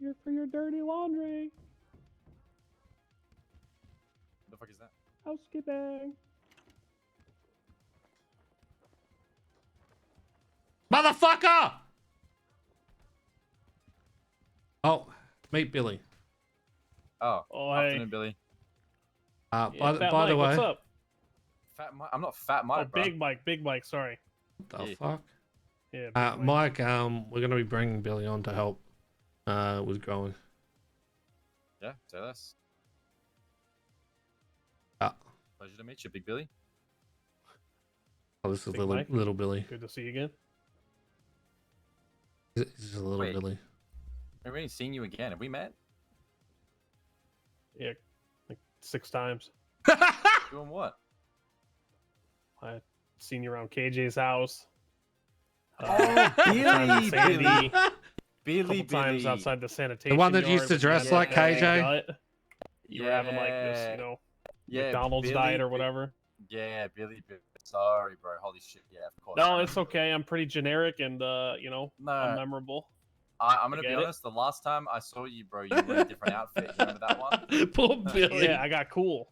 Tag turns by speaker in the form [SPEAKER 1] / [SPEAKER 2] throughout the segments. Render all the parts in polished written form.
[SPEAKER 1] here for your dirty laundry.
[SPEAKER 2] What the fuck is that?
[SPEAKER 1] Housekeeping.
[SPEAKER 3] Motherfucker! Oh, meet Billy.
[SPEAKER 2] Oh,
[SPEAKER 1] Oh, hey.
[SPEAKER 2] afternoon, Billy.
[SPEAKER 1] Yeah,
[SPEAKER 3] By
[SPEAKER 1] Fat
[SPEAKER 3] the
[SPEAKER 1] Mike,
[SPEAKER 3] way,
[SPEAKER 1] what's up?
[SPEAKER 2] Fat Mike. I'm not Fat
[SPEAKER 1] Oh,
[SPEAKER 2] Mike, bro.
[SPEAKER 1] Big Mike, sorry.
[SPEAKER 3] what the
[SPEAKER 2] Yeah.
[SPEAKER 3] fuck?
[SPEAKER 1] Yeah, Big
[SPEAKER 3] Mike, we're gonna be bringing Billy on to help with growing.
[SPEAKER 2] Yeah, say less.
[SPEAKER 3] Ah,
[SPEAKER 2] Pleasure to meet you, Big Billy.
[SPEAKER 3] oh, this is
[SPEAKER 1] Big Mike?
[SPEAKER 3] little Billy.
[SPEAKER 1] Good to see you again.
[SPEAKER 3] This is a little
[SPEAKER 2] Wait.
[SPEAKER 3] Billy.
[SPEAKER 2] I've already seen you again. Have we met?
[SPEAKER 1] Yeah, like 6 times.
[SPEAKER 2] Doing what?
[SPEAKER 1] I've seen you around KJ's house.
[SPEAKER 2] Oh,
[SPEAKER 1] Billy,
[SPEAKER 2] Billy.
[SPEAKER 1] Billy. Couple times outside the sanitation
[SPEAKER 3] The one that used
[SPEAKER 1] yard
[SPEAKER 3] to
[SPEAKER 1] with
[SPEAKER 3] dress
[SPEAKER 1] the
[SPEAKER 3] like
[SPEAKER 1] gut.
[SPEAKER 3] KJ?
[SPEAKER 1] You were having like this, you know, McDonald's diet or whatever.
[SPEAKER 2] Yeah, Billy. Sorry, bro. Holy shit. Yeah, of course.
[SPEAKER 1] No, it's okay. I'm pretty generic and you know,
[SPEAKER 2] No.
[SPEAKER 1] unmemorable.
[SPEAKER 2] I'm gonna
[SPEAKER 1] I
[SPEAKER 2] be
[SPEAKER 1] get it.
[SPEAKER 2] honest. The last time I saw you, bro, you were in a different outfit. You remember that one?
[SPEAKER 3] Poor Billy.
[SPEAKER 1] Yeah, I got cool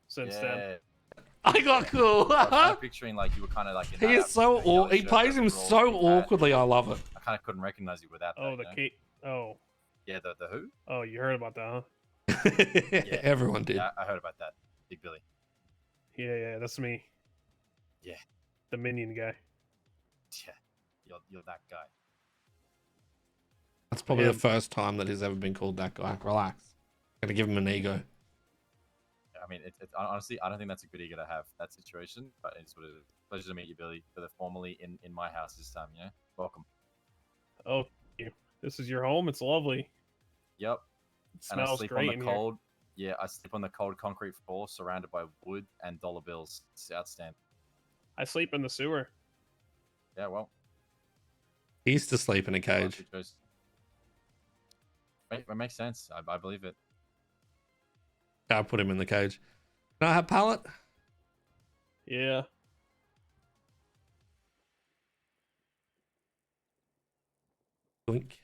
[SPEAKER 1] since then.
[SPEAKER 2] Yeah.
[SPEAKER 3] I got cool.
[SPEAKER 2] I was kind of picturing like you were kind of like. In
[SPEAKER 3] He
[SPEAKER 2] that
[SPEAKER 3] is so
[SPEAKER 2] outfit, yellow
[SPEAKER 3] he
[SPEAKER 2] shirt,
[SPEAKER 3] plays him
[SPEAKER 2] overalls,
[SPEAKER 3] so
[SPEAKER 2] big hat.
[SPEAKER 3] awkwardly. I love it.
[SPEAKER 2] I kind of couldn't recognize you without that.
[SPEAKER 1] Oh, the
[SPEAKER 2] you know?
[SPEAKER 1] Kate. Oh,
[SPEAKER 2] Yeah, the who?
[SPEAKER 1] oh, you heard about that, huh?
[SPEAKER 3] Everyone did.
[SPEAKER 2] Yeah, I heard about that. Big Billy.
[SPEAKER 1] Yeah, that's me.
[SPEAKER 2] Yeah.
[SPEAKER 1] The minion guy.
[SPEAKER 2] Yeah, you're that guy.
[SPEAKER 3] That's probably
[SPEAKER 1] Yeah.
[SPEAKER 3] the first time that he's ever been called that guy. Relax. Gotta give him an ego.
[SPEAKER 2] I mean, honestly, I don't think that's a good ego to have, that situation, but it's what it is. Pleasure to meet you, Billy, for the formally in my house this time, yeah? Welcome.
[SPEAKER 1] Oh, thank you. This is your home. It's lovely.
[SPEAKER 2] Yep.
[SPEAKER 1] It
[SPEAKER 2] And I
[SPEAKER 1] smells
[SPEAKER 2] sleep
[SPEAKER 1] great
[SPEAKER 2] on
[SPEAKER 1] in
[SPEAKER 2] the
[SPEAKER 1] here.
[SPEAKER 2] cold. Yeah, I sleep on the cold concrete floor surrounded by wood and dollar bills. It's outstanding.
[SPEAKER 1] I sleep in the sewer.
[SPEAKER 2] Yeah, well.
[SPEAKER 3] He used to sleep in a cage.
[SPEAKER 2] It makes sense. I believe it.
[SPEAKER 3] I put him in the cage. Can I have pallet?
[SPEAKER 1] Yeah.
[SPEAKER 3] Blink.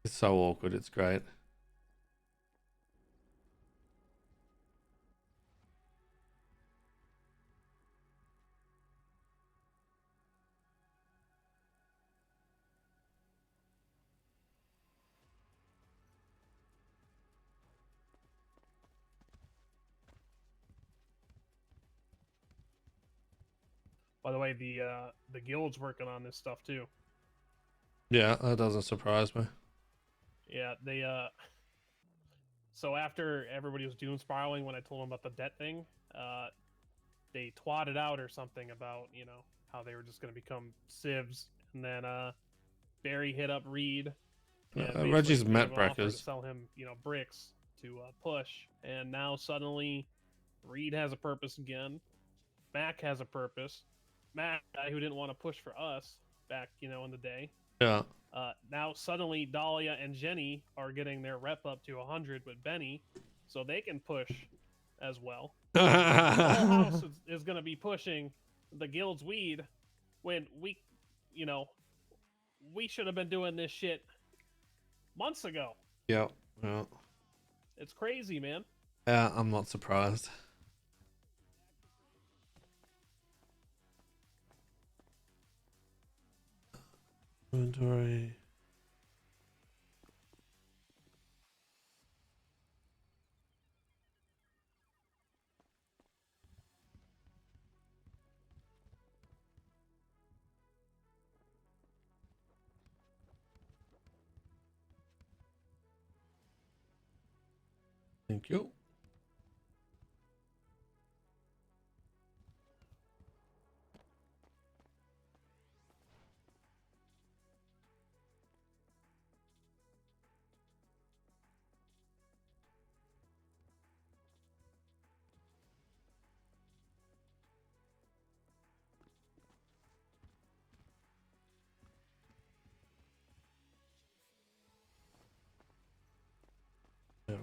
[SPEAKER 3] It's so awkward. It's great.
[SPEAKER 1] By the way, the guild's working on this stuff too.
[SPEAKER 3] Yeah, that doesn't surprise me.
[SPEAKER 1] Yeah, they so after everybody was doom spiraling when I told them about the debt thing, they twatted out or something about, you know, how they were just gonna become civs, and then Barry hit up Reed. and basically
[SPEAKER 3] Reggie's
[SPEAKER 1] gave
[SPEAKER 3] met
[SPEAKER 1] him an offer to
[SPEAKER 3] breakers.
[SPEAKER 1] sell him, you know, bricks to push, and now suddenly Reed has a purpose again. Mac has a purpose. Mac, guy who didn't want to push for us back, you know, in the day.
[SPEAKER 3] Yeah.
[SPEAKER 1] Now suddenly Dahlia and Jenny are getting their rep up to 100 with Benny, so they can push as well. The whole house is going to be pushing the guild's weed when we, you know, we should have been doing this shit months ago.
[SPEAKER 3] Yeah. Yeah.
[SPEAKER 1] It's crazy, man.
[SPEAKER 3] Yeah, I'm not surprised. Inventory. Thank you. Yeah.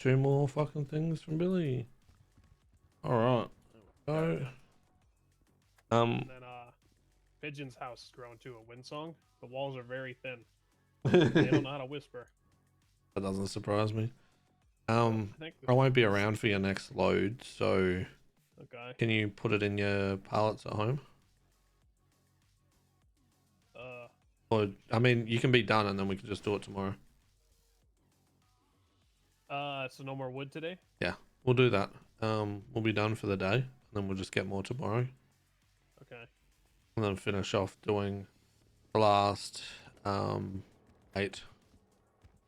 [SPEAKER 3] 2 more fucking things from Billy. All right. So,
[SPEAKER 1] And then Pigeon's house is growing to a wind song. The walls are very thin. They don't know how to whisper.
[SPEAKER 3] that doesn't surprise me.
[SPEAKER 1] I think
[SPEAKER 3] I won't be around for your next load, so
[SPEAKER 1] Okay.
[SPEAKER 3] can you put it in your pallets at home? Or I mean, you can be done and then we can just do it tomorrow.
[SPEAKER 1] So no more wood today?
[SPEAKER 3] Yeah, we'll do that. We'll be done for the day, and then we'll just get more tomorrow,
[SPEAKER 1] Okay.
[SPEAKER 3] and then finish off doing the last 8.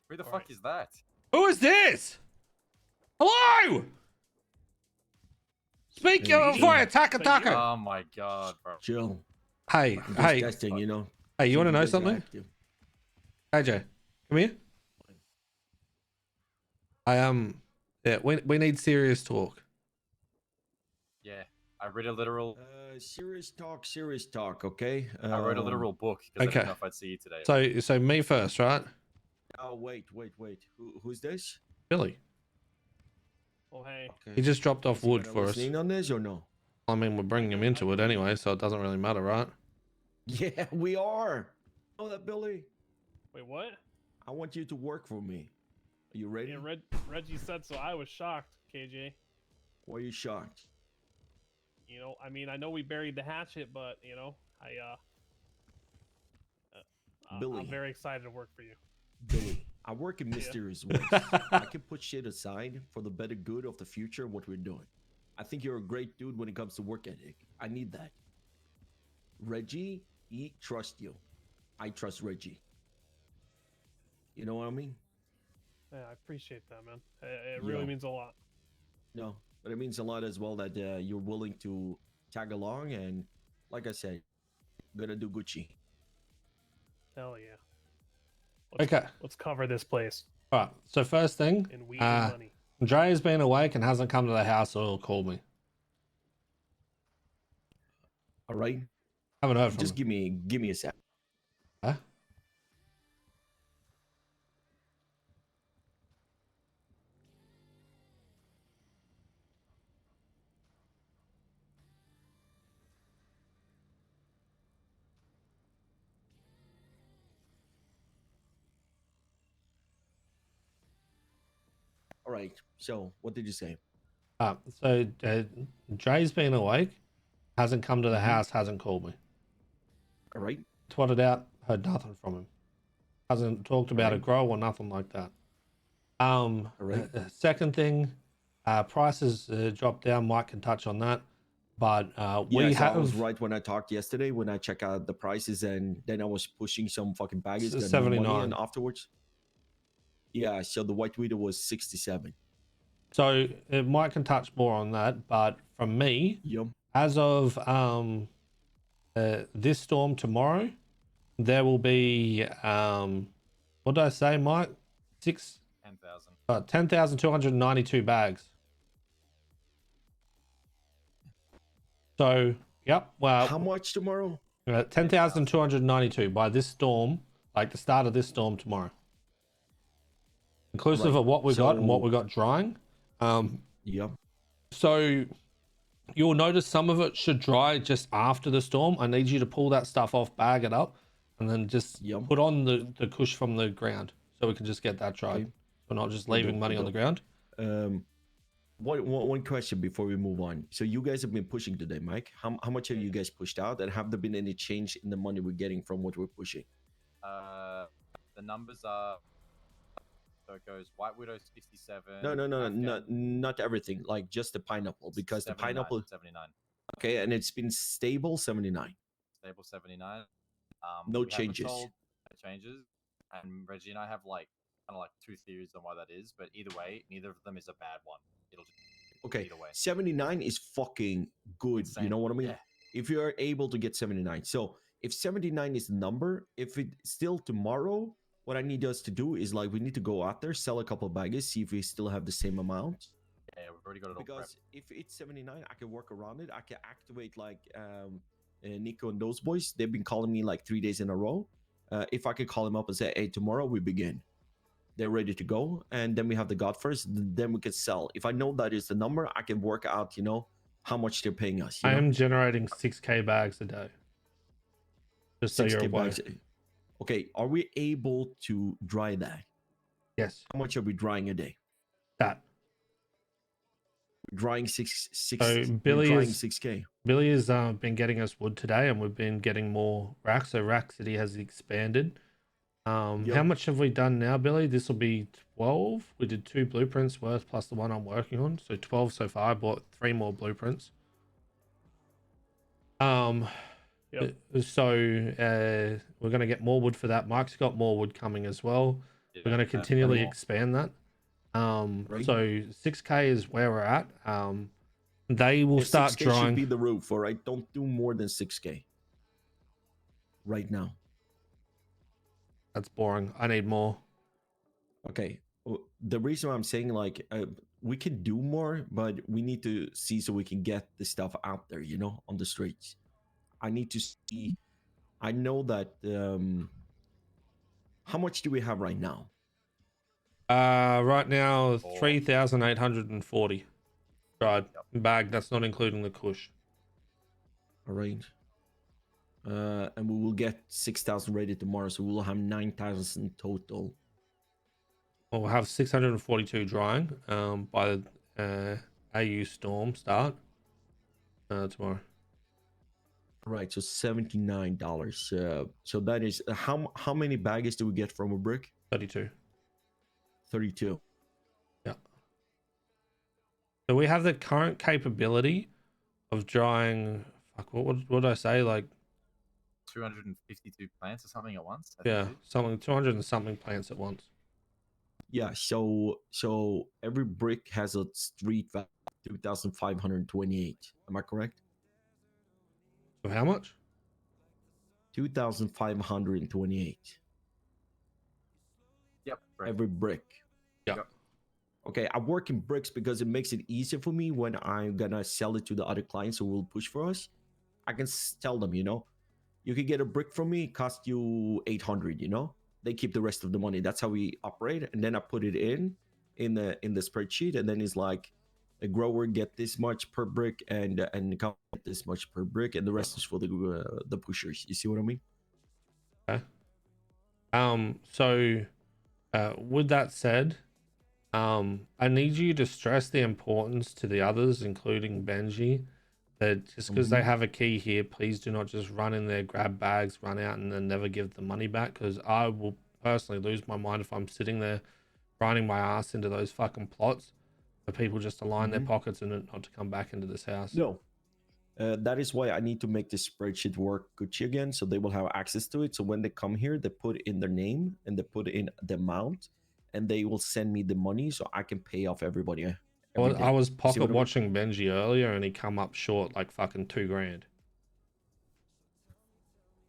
[SPEAKER 2] Who the
[SPEAKER 1] All
[SPEAKER 2] fuck
[SPEAKER 1] right.
[SPEAKER 2] is that?
[SPEAKER 3] Who is this? Hello! Speak
[SPEAKER 4] Hey,
[SPEAKER 3] before I
[SPEAKER 4] chill.
[SPEAKER 3] attack a
[SPEAKER 1] Thank
[SPEAKER 3] taco.
[SPEAKER 1] you.
[SPEAKER 2] Oh my god, bro.
[SPEAKER 4] Chill.
[SPEAKER 3] Hey,
[SPEAKER 4] I'm just
[SPEAKER 3] hey,
[SPEAKER 4] testing, you know.
[SPEAKER 3] hey! You
[SPEAKER 4] See
[SPEAKER 3] want to
[SPEAKER 4] if
[SPEAKER 3] know
[SPEAKER 4] guys are
[SPEAKER 3] something?
[SPEAKER 4] active.
[SPEAKER 3] AJ, come here. Yeah, we need serious talk.
[SPEAKER 2] Yeah, I read a literal.
[SPEAKER 4] Serious talk, okay?
[SPEAKER 2] I wrote a literal book because I
[SPEAKER 3] okay.
[SPEAKER 2] didn't know if I'd see you today.
[SPEAKER 3] So me first, right?
[SPEAKER 4] Oh, wait. Who's this?
[SPEAKER 3] Billy.
[SPEAKER 1] Oh, hey.
[SPEAKER 4] Okay.
[SPEAKER 3] He just dropped off
[SPEAKER 4] Is he
[SPEAKER 3] wood
[SPEAKER 4] gonna
[SPEAKER 3] for us.
[SPEAKER 4] listen in on this or no?
[SPEAKER 3] I mean, we're bringing him into it anyway, so it doesn't really matter, right?
[SPEAKER 4] Yeah, we are. Oh, that Billy.
[SPEAKER 1] Wait, what?
[SPEAKER 4] I want you to work for me. Are you ready?
[SPEAKER 1] Yeah, Reggie said so. I was shocked, KJ.
[SPEAKER 4] Why are you shocked?
[SPEAKER 1] You know, I mean, I know we buried the hatchet, but you know,
[SPEAKER 4] Billy.
[SPEAKER 1] I'm very excited to work for you.
[SPEAKER 4] Billy, I work in mysterious ways. I can put shit aside for the better good of the future of what we're doing. I think you're a great dude when it comes to work ethic. I need that. Reggie, he trusts you. I trust Reggie. You know what I mean?
[SPEAKER 1] Yeah, I appreciate that, man. It really
[SPEAKER 4] Yo.
[SPEAKER 1] means a lot.
[SPEAKER 4] No, but it means a lot as well that you're willing to tag along and, like I said, gonna do Gucci.
[SPEAKER 1] Hell yeah.
[SPEAKER 3] Okay.
[SPEAKER 1] Let's cover this place
[SPEAKER 3] All right. So first thing,
[SPEAKER 1] in weed and money.
[SPEAKER 3] Dre has been awake and hasn't come to the house or called me.
[SPEAKER 4] All right,
[SPEAKER 3] Haven't heard from
[SPEAKER 4] just
[SPEAKER 3] him.
[SPEAKER 4] give me a sec.
[SPEAKER 3] Huh?
[SPEAKER 4] All right, so what did you say?
[SPEAKER 3] So Dre's been awake, hasn't come to the house, hasn't called me.
[SPEAKER 4] All right,
[SPEAKER 3] Twatted out, heard nothing from him. Hasn't talked about a
[SPEAKER 4] Right.
[SPEAKER 3] grow or nothing like that.
[SPEAKER 4] right.
[SPEAKER 3] Second thing, prices dropped down. Mike can touch on that, but we
[SPEAKER 4] So I was
[SPEAKER 3] have
[SPEAKER 4] right when I talked yesterday when I check out the prices and then I was pushing some fucking baggage that no
[SPEAKER 3] 79.
[SPEAKER 4] money in afterwards. Yeah, so the white widow was 67.
[SPEAKER 3] So Mike can touch more on that, but from me,
[SPEAKER 4] Yep.
[SPEAKER 3] as of this storm tomorrow, there will be what did I say, Mike?
[SPEAKER 2] 10,000.
[SPEAKER 3] 10,292 bags. So yep, well,
[SPEAKER 4] How much tomorrow?
[SPEAKER 3] 10,292 by this storm, like the start of this storm tomorrow, inclusive
[SPEAKER 4] Right.
[SPEAKER 3] of what we got and what
[SPEAKER 4] So-
[SPEAKER 3] we got drying.
[SPEAKER 4] Yep.
[SPEAKER 3] So you'll notice some of it should dry just after the storm. I need you to pull that stuff off, bag it up, and then just
[SPEAKER 4] Yep.
[SPEAKER 3] put on the cush from the ground so we can just get that dried.
[SPEAKER 4] Okay.
[SPEAKER 3] We're not just
[SPEAKER 4] We'll
[SPEAKER 3] leaving
[SPEAKER 4] do,
[SPEAKER 3] money
[SPEAKER 4] we'll
[SPEAKER 3] on the
[SPEAKER 4] do.
[SPEAKER 3] ground.
[SPEAKER 4] One question before we move on. So you guys have been pushing today, Mike. How much have you guys pushed out, and have there been any change in the money we're getting from what we're pushing?
[SPEAKER 2] The numbers are. So it goes White Widow 67.
[SPEAKER 4] No,
[SPEAKER 2] Afghan
[SPEAKER 4] not everything. Like just the pineapple, because the
[SPEAKER 2] 79,
[SPEAKER 4] pineapple.
[SPEAKER 2] 79.
[SPEAKER 4] Okay, and it's been stable 79.
[SPEAKER 2] Stable 79.
[SPEAKER 4] No
[SPEAKER 2] we haven't
[SPEAKER 4] changes.
[SPEAKER 2] sold changes, and Reggie and I have like kind of like two theories on why that is, but either way, neither of them is a bad one. It'll just
[SPEAKER 4] Okay,
[SPEAKER 2] either way.
[SPEAKER 4] 79 is fucking good. You
[SPEAKER 2] Insane.
[SPEAKER 4] know what I mean?
[SPEAKER 2] Yeah.
[SPEAKER 4] If you are able to get 79. So if 79 is the number, if it's still tomorrow, what I need us to do is like we need to go out there, sell a couple baggage, see if we still have the same amount.
[SPEAKER 2] Yeah, we've already got it all
[SPEAKER 4] Because
[SPEAKER 2] prepped.
[SPEAKER 4] if it's 79, I can work around it. I can activate like Nico and those boys. They've been calling me like 3 days in a row. If I could call them up and say, hey, tomorrow we begin. they're ready to go, and then we have the God first. Then we can sell. If I know that is the number, I can work out, how much they're paying us.
[SPEAKER 3] I am generating 6k bags a day. Just so you're
[SPEAKER 4] 6K
[SPEAKER 3] aware.
[SPEAKER 4] bags. Okay, are we able to dry that?
[SPEAKER 3] Yes,
[SPEAKER 4] How much are we drying a day?
[SPEAKER 3] that.
[SPEAKER 4] Drying six.
[SPEAKER 3] So
[SPEAKER 4] we're
[SPEAKER 3] Billy
[SPEAKER 4] drying
[SPEAKER 3] is
[SPEAKER 4] 6K.
[SPEAKER 3] Billy has been getting us wood today, and we've been getting more racks. So Rack City has expanded. How
[SPEAKER 4] Yep.
[SPEAKER 3] much have we done now, Billy? This will be 12. We did 2 blueprints worth plus the one I'm working on, so 12 so far. I bought 3 more blueprints.
[SPEAKER 1] Yep.
[SPEAKER 3] So we're gonna get more wood for that. Mike's got more wood coming as well.
[SPEAKER 2] Yeah,
[SPEAKER 3] We're gonna continually
[SPEAKER 2] more.
[SPEAKER 3] expand that.
[SPEAKER 4] Right.
[SPEAKER 3] So 6k is where we're at. They will
[SPEAKER 4] The
[SPEAKER 3] start
[SPEAKER 4] 6K
[SPEAKER 3] drawing.
[SPEAKER 4] should be the roof, all right? Don't do more than 6K right now.
[SPEAKER 3] That's boring. I need more.
[SPEAKER 4] Okay. The reason why I'm saying we can do more, but we need to see so we can get the stuff out there, on the streets. I need to see. I know that. How much do we have right now?
[SPEAKER 3] Right now,
[SPEAKER 2] Oh.
[SPEAKER 3] 3,840 dried bag. That's not including the kush.
[SPEAKER 4] All right. And we will get 6,000 ready tomorrow, so we'll have 9,000 total.
[SPEAKER 3] We'll have 642 drying by the AU storm start tomorrow.
[SPEAKER 4] All right, so $79. So that is how many bags do we get from a brick?
[SPEAKER 3] 32.
[SPEAKER 4] 32.
[SPEAKER 3] Yeah. So we have the current capability of drying. Fuck, what did I say? Like
[SPEAKER 2] 252 plants or something at once. I
[SPEAKER 3] yeah,
[SPEAKER 2] think.
[SPEAKER 3] something 200 and something plants at once.
[SPEAKER 4] Yeah, so every brick has a street value of 2,528. Am I correct?
[SPEAKER 3] So how much?
[SPEAKER 4] 2,528.
[SPEAKER 2] Yep. Right.
[SPEAKER 4] Every brick.
[SPEAKER 3] Yeah.
[SPEAKER 4] Okay, I work in bricks because it makes it easier for me when I'm gonna sell it to the other clients who will push for us. I can tell them, you can get a brick from me, it cost you 800. They keep the rest of the money. That's how we operate. And then I put it in the spreadsheet, and then it's like a grower get this much per brick, and the company get this much per brick, and the rest is for the pushers. You see what I mean?
[SPEAKER 3] Okay. So with that said, I need you to stress the importance to the others, including Benji, that just because they have a key here, please do not just run in there, grab bags, run out, and then never give the money back, because I will personally lose my mind if I'm sitting there grinding my ass into those fucking plots for people just to line their pockets and not to come back into this house.
[SPEAKER 4] No. That is why I need to make this spreadsheet work Gucci again, so they will have access to it. So when they come here, they put in their name and they put in the amount, and they will send me the money so I can pay off everybody.
[SPEAKER 3] I was pocket
[SPEAKER 4] what I mean?
[SPEAKER 3] watching Benji earlier, and he come up short like fucking $2,000.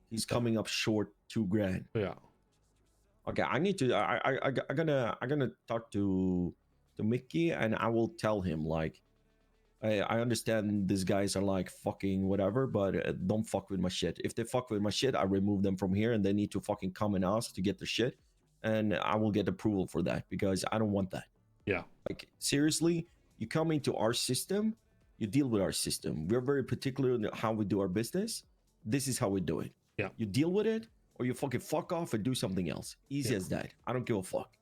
[SPEAKER 4] He's coming up short $2,000.
[SPEAKER 3] Yeah.
[SPEAKER 4] Okay, I need to. I'm gonna talk to Mickey, and I will tell him like, I understand these guys are like fucking whatever, but don't fuck with my shit. If they fuck with my shit, I remove them from here, and they need to fucking come and ask to get their shit, and I will get approval for that because I don't want that.
[SPEAKER 3] Yeah.
[SPEAKER 4] Like seriously, you come into our system, you deal with our system. We're very particular in how we do our business. This is how we do it.
[SPEAKER 3] Yeah.
[SPEAKER 4] You deal with it, or you fucking fuck off and do something else. Easy as that. I don't give a fuck.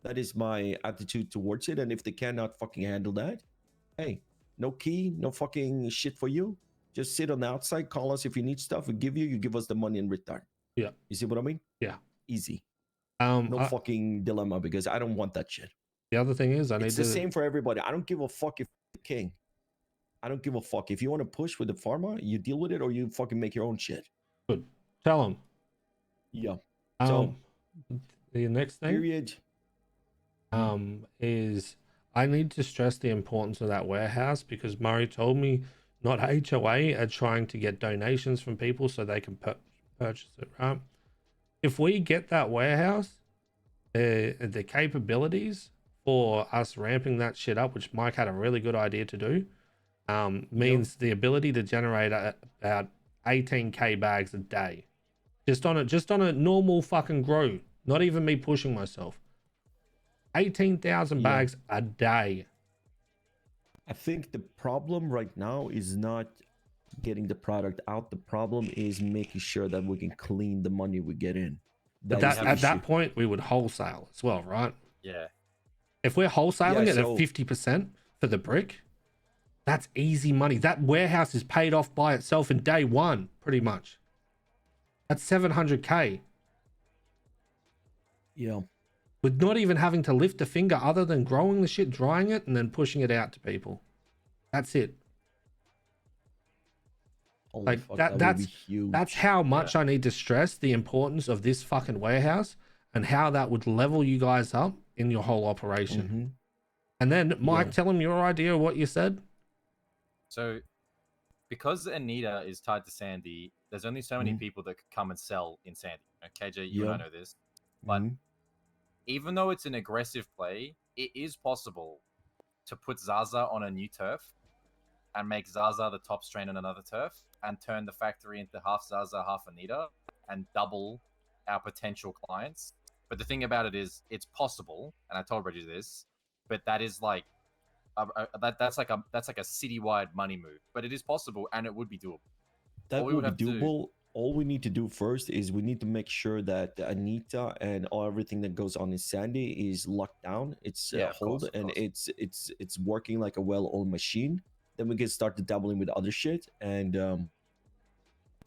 [SPEAKER 4] That is my attitude towards it. And if they cannot fucking handle that, hey, no key, no fucking shit for you. Just sit on the outside, call us if you need stuff. We give you, you give us the money in return.
[SPEAKER 3] Yeah.
[SPEAKER 4] You see what I mean?
[SPEAKER 3] Yeah.
[SPEAKER 4] Easy.
[SPEAKER 3] No
[SPEAKER 4] fucking dilemma because I don't want that shit.
[SPEAKER 3] The other thing is,
[SPEAKER 4] it's the same for everybody. I don't give a fuck if you're the king. I don't give a fuck. If you want to push with the pharma, you deal with it or you fucking make your own shit.
[SPEAKER 3] Good. Tell him.
[SPEAKER 4] Yeah.
[SPEAKER 3] So the next thing
[SPEAKER 4] period.
[SPEAKER 3] Is I need to stress the importance of that warehouse because Murray told me not HOA are trying to get donations from people so they can purchase it, right? If we get that warehouse, the capabilities for us ramping that shit up, which Mike had a really good idea to do, means the ability to generate about 18k bags a day, just on a normal fucking grow, not even me pushing myself. 18,000
[SPEAKER 4] Yeah.
[SPEAKER 3] bags a day.
[SPEAKER 4] I think the problem right now is not getting the product out. The problem is making sure that we can clean the money we get in.
[SPEAKER 3] But
[SPEAKER 4] That is
[SPEAKER 3] that
[SPEAKER 4] the
[SPEAKER 3] at
[SPEAKER 4] issue.
[SPEAKER 3] that point, we would wholesale as well, right?
[SPEAKER 2] Yeah.
[SPEAKER 3] If we're wholesaling
[SPEAKER 4] Yeah,
[SPEAKER 3] it at
[SPEAKER 4] so-
[SPEAKER 3] 50% for the brick, that's easy money. That warehouse is paid off by itself in day one, pretty much. That's 700K.
[SPEAKER 4] Yeah.
[SPEAKER 3] With not even having to lift a finger other than growing the shit, drying it, and then pushing it out to people. That's it.
[SPEAKER 4] Holy
[SPEAKER 3] Like
[SPEAKER 4] fuck,
[SPEAKER 3] that,
[SPEAKER 4] that would be huge.
[SPEAKER 3] that's how much I need to stress the importance of this fucking warehouse and how that would level you guys up in your whole operation.
[SPEAKER 4] Mhm.
[SPEAKER 3] And then Mike,
[SPEAKER 4] Yeah.
[SPEAKER 3] tell him your idea of what you said.
[SPEAKER 2] So, because Anita is tied to Sandy, there's only so many
[SPEAKER 4] Mhm.
[SPEAKER 2] people that could come and sell in Sandy. KJ, you and I
[SPEAKER 4] Yep.
[SPEAKER 2] know this. But
[SPEAKER 4] Mhm.
[SPEAKER 2] even though it's an aggressive play, it is possible to put Zaza on a new turf and make Zaza the top strain on another turf and turn the factory into half Zaza, half Anita and double our potential clients. But the thing about it is, it's possible, and I told Reggie this, but that is like that's like a citywide money move. But it is possible, and it would be doable.
[SPEAKER 4] That
[SPEAKER 2] All we
[SPEAKER 4] will
[SPEAKER 2] would
[SPEAKER 4] be
[SPEAKER 2] have to do-
[SPEAKER 4] doable. All we need to do first is we need to make sure that Anita and everything that goes on in Sandy is locked down. It's
[SPEAKER 2] Yeah, of
[SPEAKER 4] hold
[SPEAKER 2] course, of
[SPEAKER 4] and
[SPEAKER 2] course.
[SPEAKER 4] it's working like a well-oiled machine. Then we can start to dabbling with other shit, and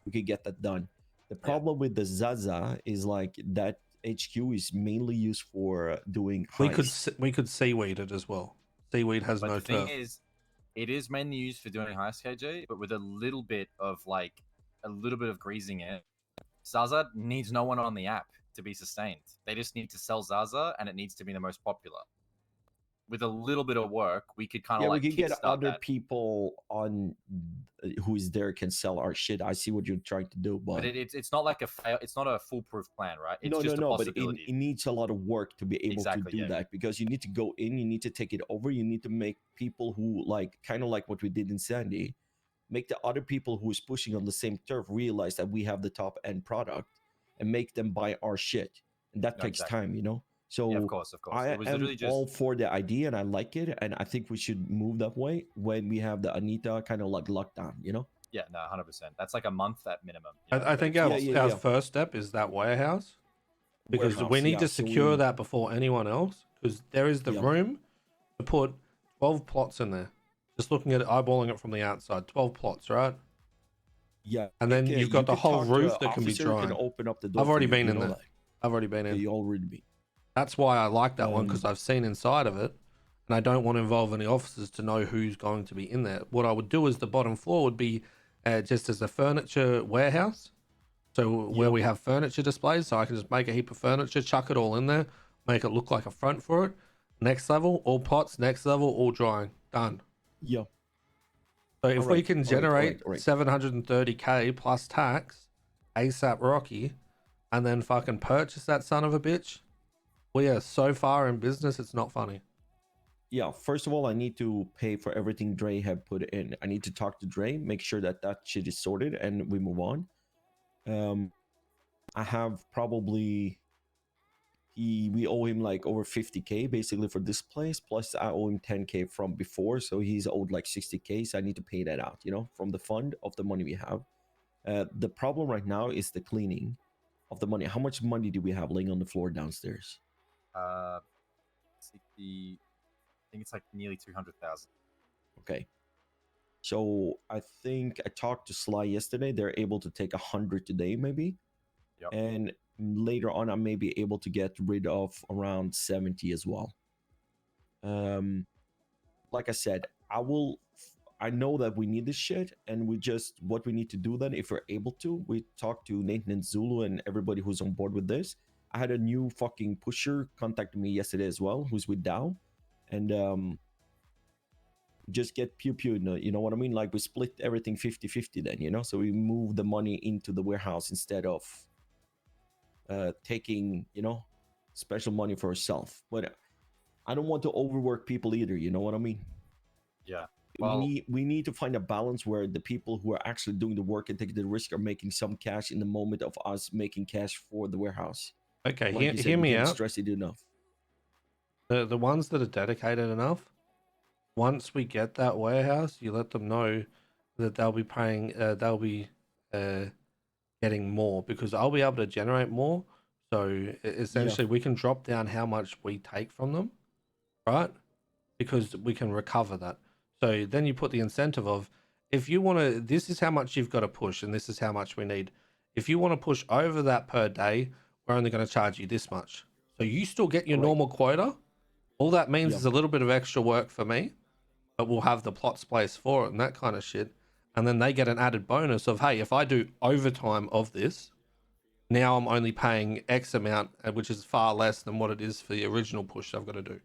[SPEAKER 4] we could get that done. The problem with the Zaza is like that HQ is mainly used for doing heists.
[SPEAKER 3] We could seaweed it as well. Seaweed has
[SPEAKER 2] But
[SPEAKER 3] no
[SPEAKER 2] the thing
[SPEAKER 3] turf.
[SPEAKER 2] is, it is mainly used for doing heist KJ, but with a little bit of greasing it. Zaza needs no one on the app to be sustained. They just need to sell Zaza, and it needs to be the most popular. With a little bit of work, we could kind of
[SPEAKER 4] Yeah,
[SPEAKER 2] like
[SPEAKER 4] we can get
[SPEAKER 2] kickstart
[SPEAKER 4] other
[SPEAKER 2] that.
[SPEAKER 4] people on who is there can sell our shit. I see what you're trying to do,
[SPEAKER 2] But
[SPEAKER 4] but
[SPEAKER 2] it's not like it's not a foolproof plan, right? It's
[SPEAKER 4] no,
[SPEAKER 2] just a
[SPEAKER 4] but
[SPEAKER 2] possibility.
[SPEAKER 4] it needs a lot of work to be able
[SPEAKER 2] Exactly,
[SPEAKER 4] to do
[SPEAKER 2] yeah.
[SPEAKER 4] that, because you need to go in, you need to take it over, you need to make people who like kind of like what we did in Sandy, make the other people who is pushing on the same turf realize that we have the top end product and make them buy our shit, and that
[SPEAKER 2] No,
[SPEAKER 4] takes
[SPEAKER 2] exactly.
[SPEAKER 4] time, you know. So
[SPEAKER 2] Yeah, of course.
[SPEAKER 4] I
[SPEAKER 2] It was
[SPEAKER 4] am
[SPEAKER 2] literally just
[SPEAKER 4] all for the idea, and I like it, and I think we should move that way when we have the Anita kind of like lockdown, you know.
[SPEAKER 2] yeah, no, 100%. That's like a month at minimum. you know,
[SPEAKER 3] I
[SPEAKER 2] but
[SPEAKER 3] think
[SPEAKER 2] it's
[SPEAKER 3] our,
[SPEAKER 2] possible.
[SPEAKER 3] our
[SPEAKER 4] yeah.
[SPEAKER 3] first step is that warehouse, because we
[SPEAKER 4] Warehouse,
[SPEAKER 3] need
[SPEAKER 4] yeah,
[SPEAKER 3] to
[SPEAKER 4] so
[SPEAKER 3] secure
[SPEAKER 4] we-
[SPEAKER 3] that before anyone else, because there is the
[SPEAKER 4] Yeah.
[SPEAKER 3] room to put 12 plots in there. Just looking at it, eyeballing it from the outside, 12 plots, right?
[SPEAKER 4] Yeah,
[SPEAKER 3] And then you've got the
[SPEAKER 4] can
[SPEAKER 3] whole
[SPEAKER 4] talk to
[SPEAKER 3] roof
[SPEAKER 4] a
[SPEAKER 3] that can be
[SPEAKER 4] officer who
[SPEAKER 3] drying.
[SPEAKER 4] open up the door.
[SPEAKER 3] I've
[SPEAKER 4] for
[SPEAKER 3] already
[SPEAKER 4] you,
[SPEAKER 3] been
[SPEAKER 4] you
[SPEAKER 3] in
[SPEAKER 4] know
[SPEAKER 3] there.
[SPEAKER 4] that.
[SPEAKER 3] I've already been
[SPEAKER 4] Yeah,
[SPEAKER 3] in.
[SPEAKER 4] you already been.
[SPEAKER 3] That's why I like that one, because
[SPEAKER 4] Um,
[SPEAKER 3] I've seen inside of it, and I don't want to involve any officers to know who's going to be in there. What I would do is the bottom floor would be just as a furniture warehouse, so where
[SPEAKER 4] Yep.
[SPEAKER 3] we have furniture displays, so I can just make a heap of furniture, chuck it all in there, make it look like a front for it. Next level, all pots. Next level, all drying. Done.
[SPEAKER 4] Yeah.
[SPEAKER 3] So if we
[SPEAKER 4] Alright,
[SPEAKER 3] can
[SPEAKER 4] alright,
[SPEAKER 3] generate
[SPEAKER 4] alright.
[SPEAKER 3] 730K plus tax, ASAP Rocky, and then fucking purchase that son of a bitch, we are so far in business, it's not funny.
[SPEAKER 4] Yeah, first of all, I need to pay for everything Dre have put in. I need to talk to Dre, make sure that that shit is sorted, and we move on. I have probably we owe him like over 50K basically for this place. Plus, I owe him 10K from before, so he's owed like 60K. So I need to pay that out, you know, from the fund of the money we have. The problem right now is the cleaning of the money. How much money do we have laying on the floor downstairs?
[SPEAKER 2] 60. I think it's like nearly 200,000.
[SPEAKER 4] Okay. So I think I talked to Sly yesterday. They're able to take 100 today, maybe.
[SPEAKER 2] Yep.
[SPEAKER 4] And later on, I may be able to get rid of around 70 as well. Like I said, I know that we need this shit, and what we need to do then, if we're able to, we talk to Nathan and Zulu and everybody who's on board with this. I had a new fucking pusher contact me yesterday as well, who's with Dow, and just get pew pew, you know what I mean? Like we split everything 50-50 then, you know? So we move the money into the warehouse instead of taking, you know, special money for ourselves. But I don't want to overwork people either, you know what I mean?
[SPEAKER 2] Yeah. Well,
[SPEAKER 4] we need to find a balance where the people who are actually doing the work and taking the risk are making some cash in the moment of us making cash for the warehouse.
[SPEAKER 3] Okay,
[SPEAKER 4] Like you said,
[SPEAKER 3] hear
[SPEAKER 4] we
[SPEAKER 3] me
[SPEAKER 4] didn't
[SPEAKER 3] out.
[SPEAKER 4] stress it enough.
[SPEAKER 3] The ones that are dedicated enough, once we get that warehouse, you let them know that they'll be paying, getting more, because I'll be able to generate more. So essentially, we can drop down how much we take from them, right? Because we can recover that. So then you put the incentive of, if you want to, this is how much you've got to push, and this is how much we need. If you want to push over that per day, we're only going to charge you this much. So you still get your
[SPEAKER 4] Correct.
[SPEAKER 3] normal quota. All that means
[SPEAKER 4] Yep.
[SPEAKER 3] is a little bit of extra work for me, but we'll have the plots placed for it and that kind of shit. And then they get an added bonus of, hey, if I do overtime of this, now I'm only paying X amount, which is far less than what it is for the original push I've got to do.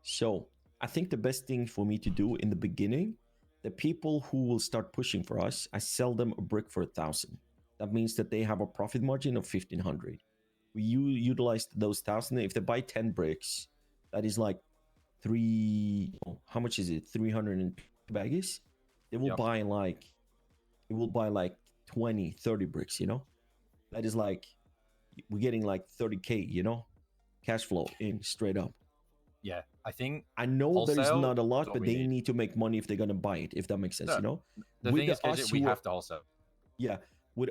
[SPEAKER 4] So I think the best thing for me to do in the beginning, the people who will start pushing for us, I sell them a brick for 1,000. That means that they have a profit margin of 1,500. We utilize those 1,000. If they buy 10 bricks, that is like how much is it? 300 baggies. They will buy like, 20, 30 bricks, you know? That is like, we're getting like 30K, you know? Cash flow in straight up.
[SPEAKER 2] Yeah, I think
[SPEAKER 4] I know there's
[SPEAKER 2] wholesale
[SPEAKER 4] not a
[SPEAKER 2] is
[SPEAKER 4] lot,
[SPEAKER 2] what
[SPEAKER 4] but
[SPEAKER 2] we
[SPEAKER 4] they
[SPEAKER 2] need.
[SPEAKER 4] need to make money if they're gonna buy it, if that makes sense,
[SPEAKER 2] No,
[SPEAKER 4] you know?
[SPEAKER 2] The
[SPEAKER 4] With
[SPEAKER 2] thing is, KJ, we
[SPEAKER 4] who
[SPEAKER 2] have to wholesale.
[SPEAKER 4] Yeah, with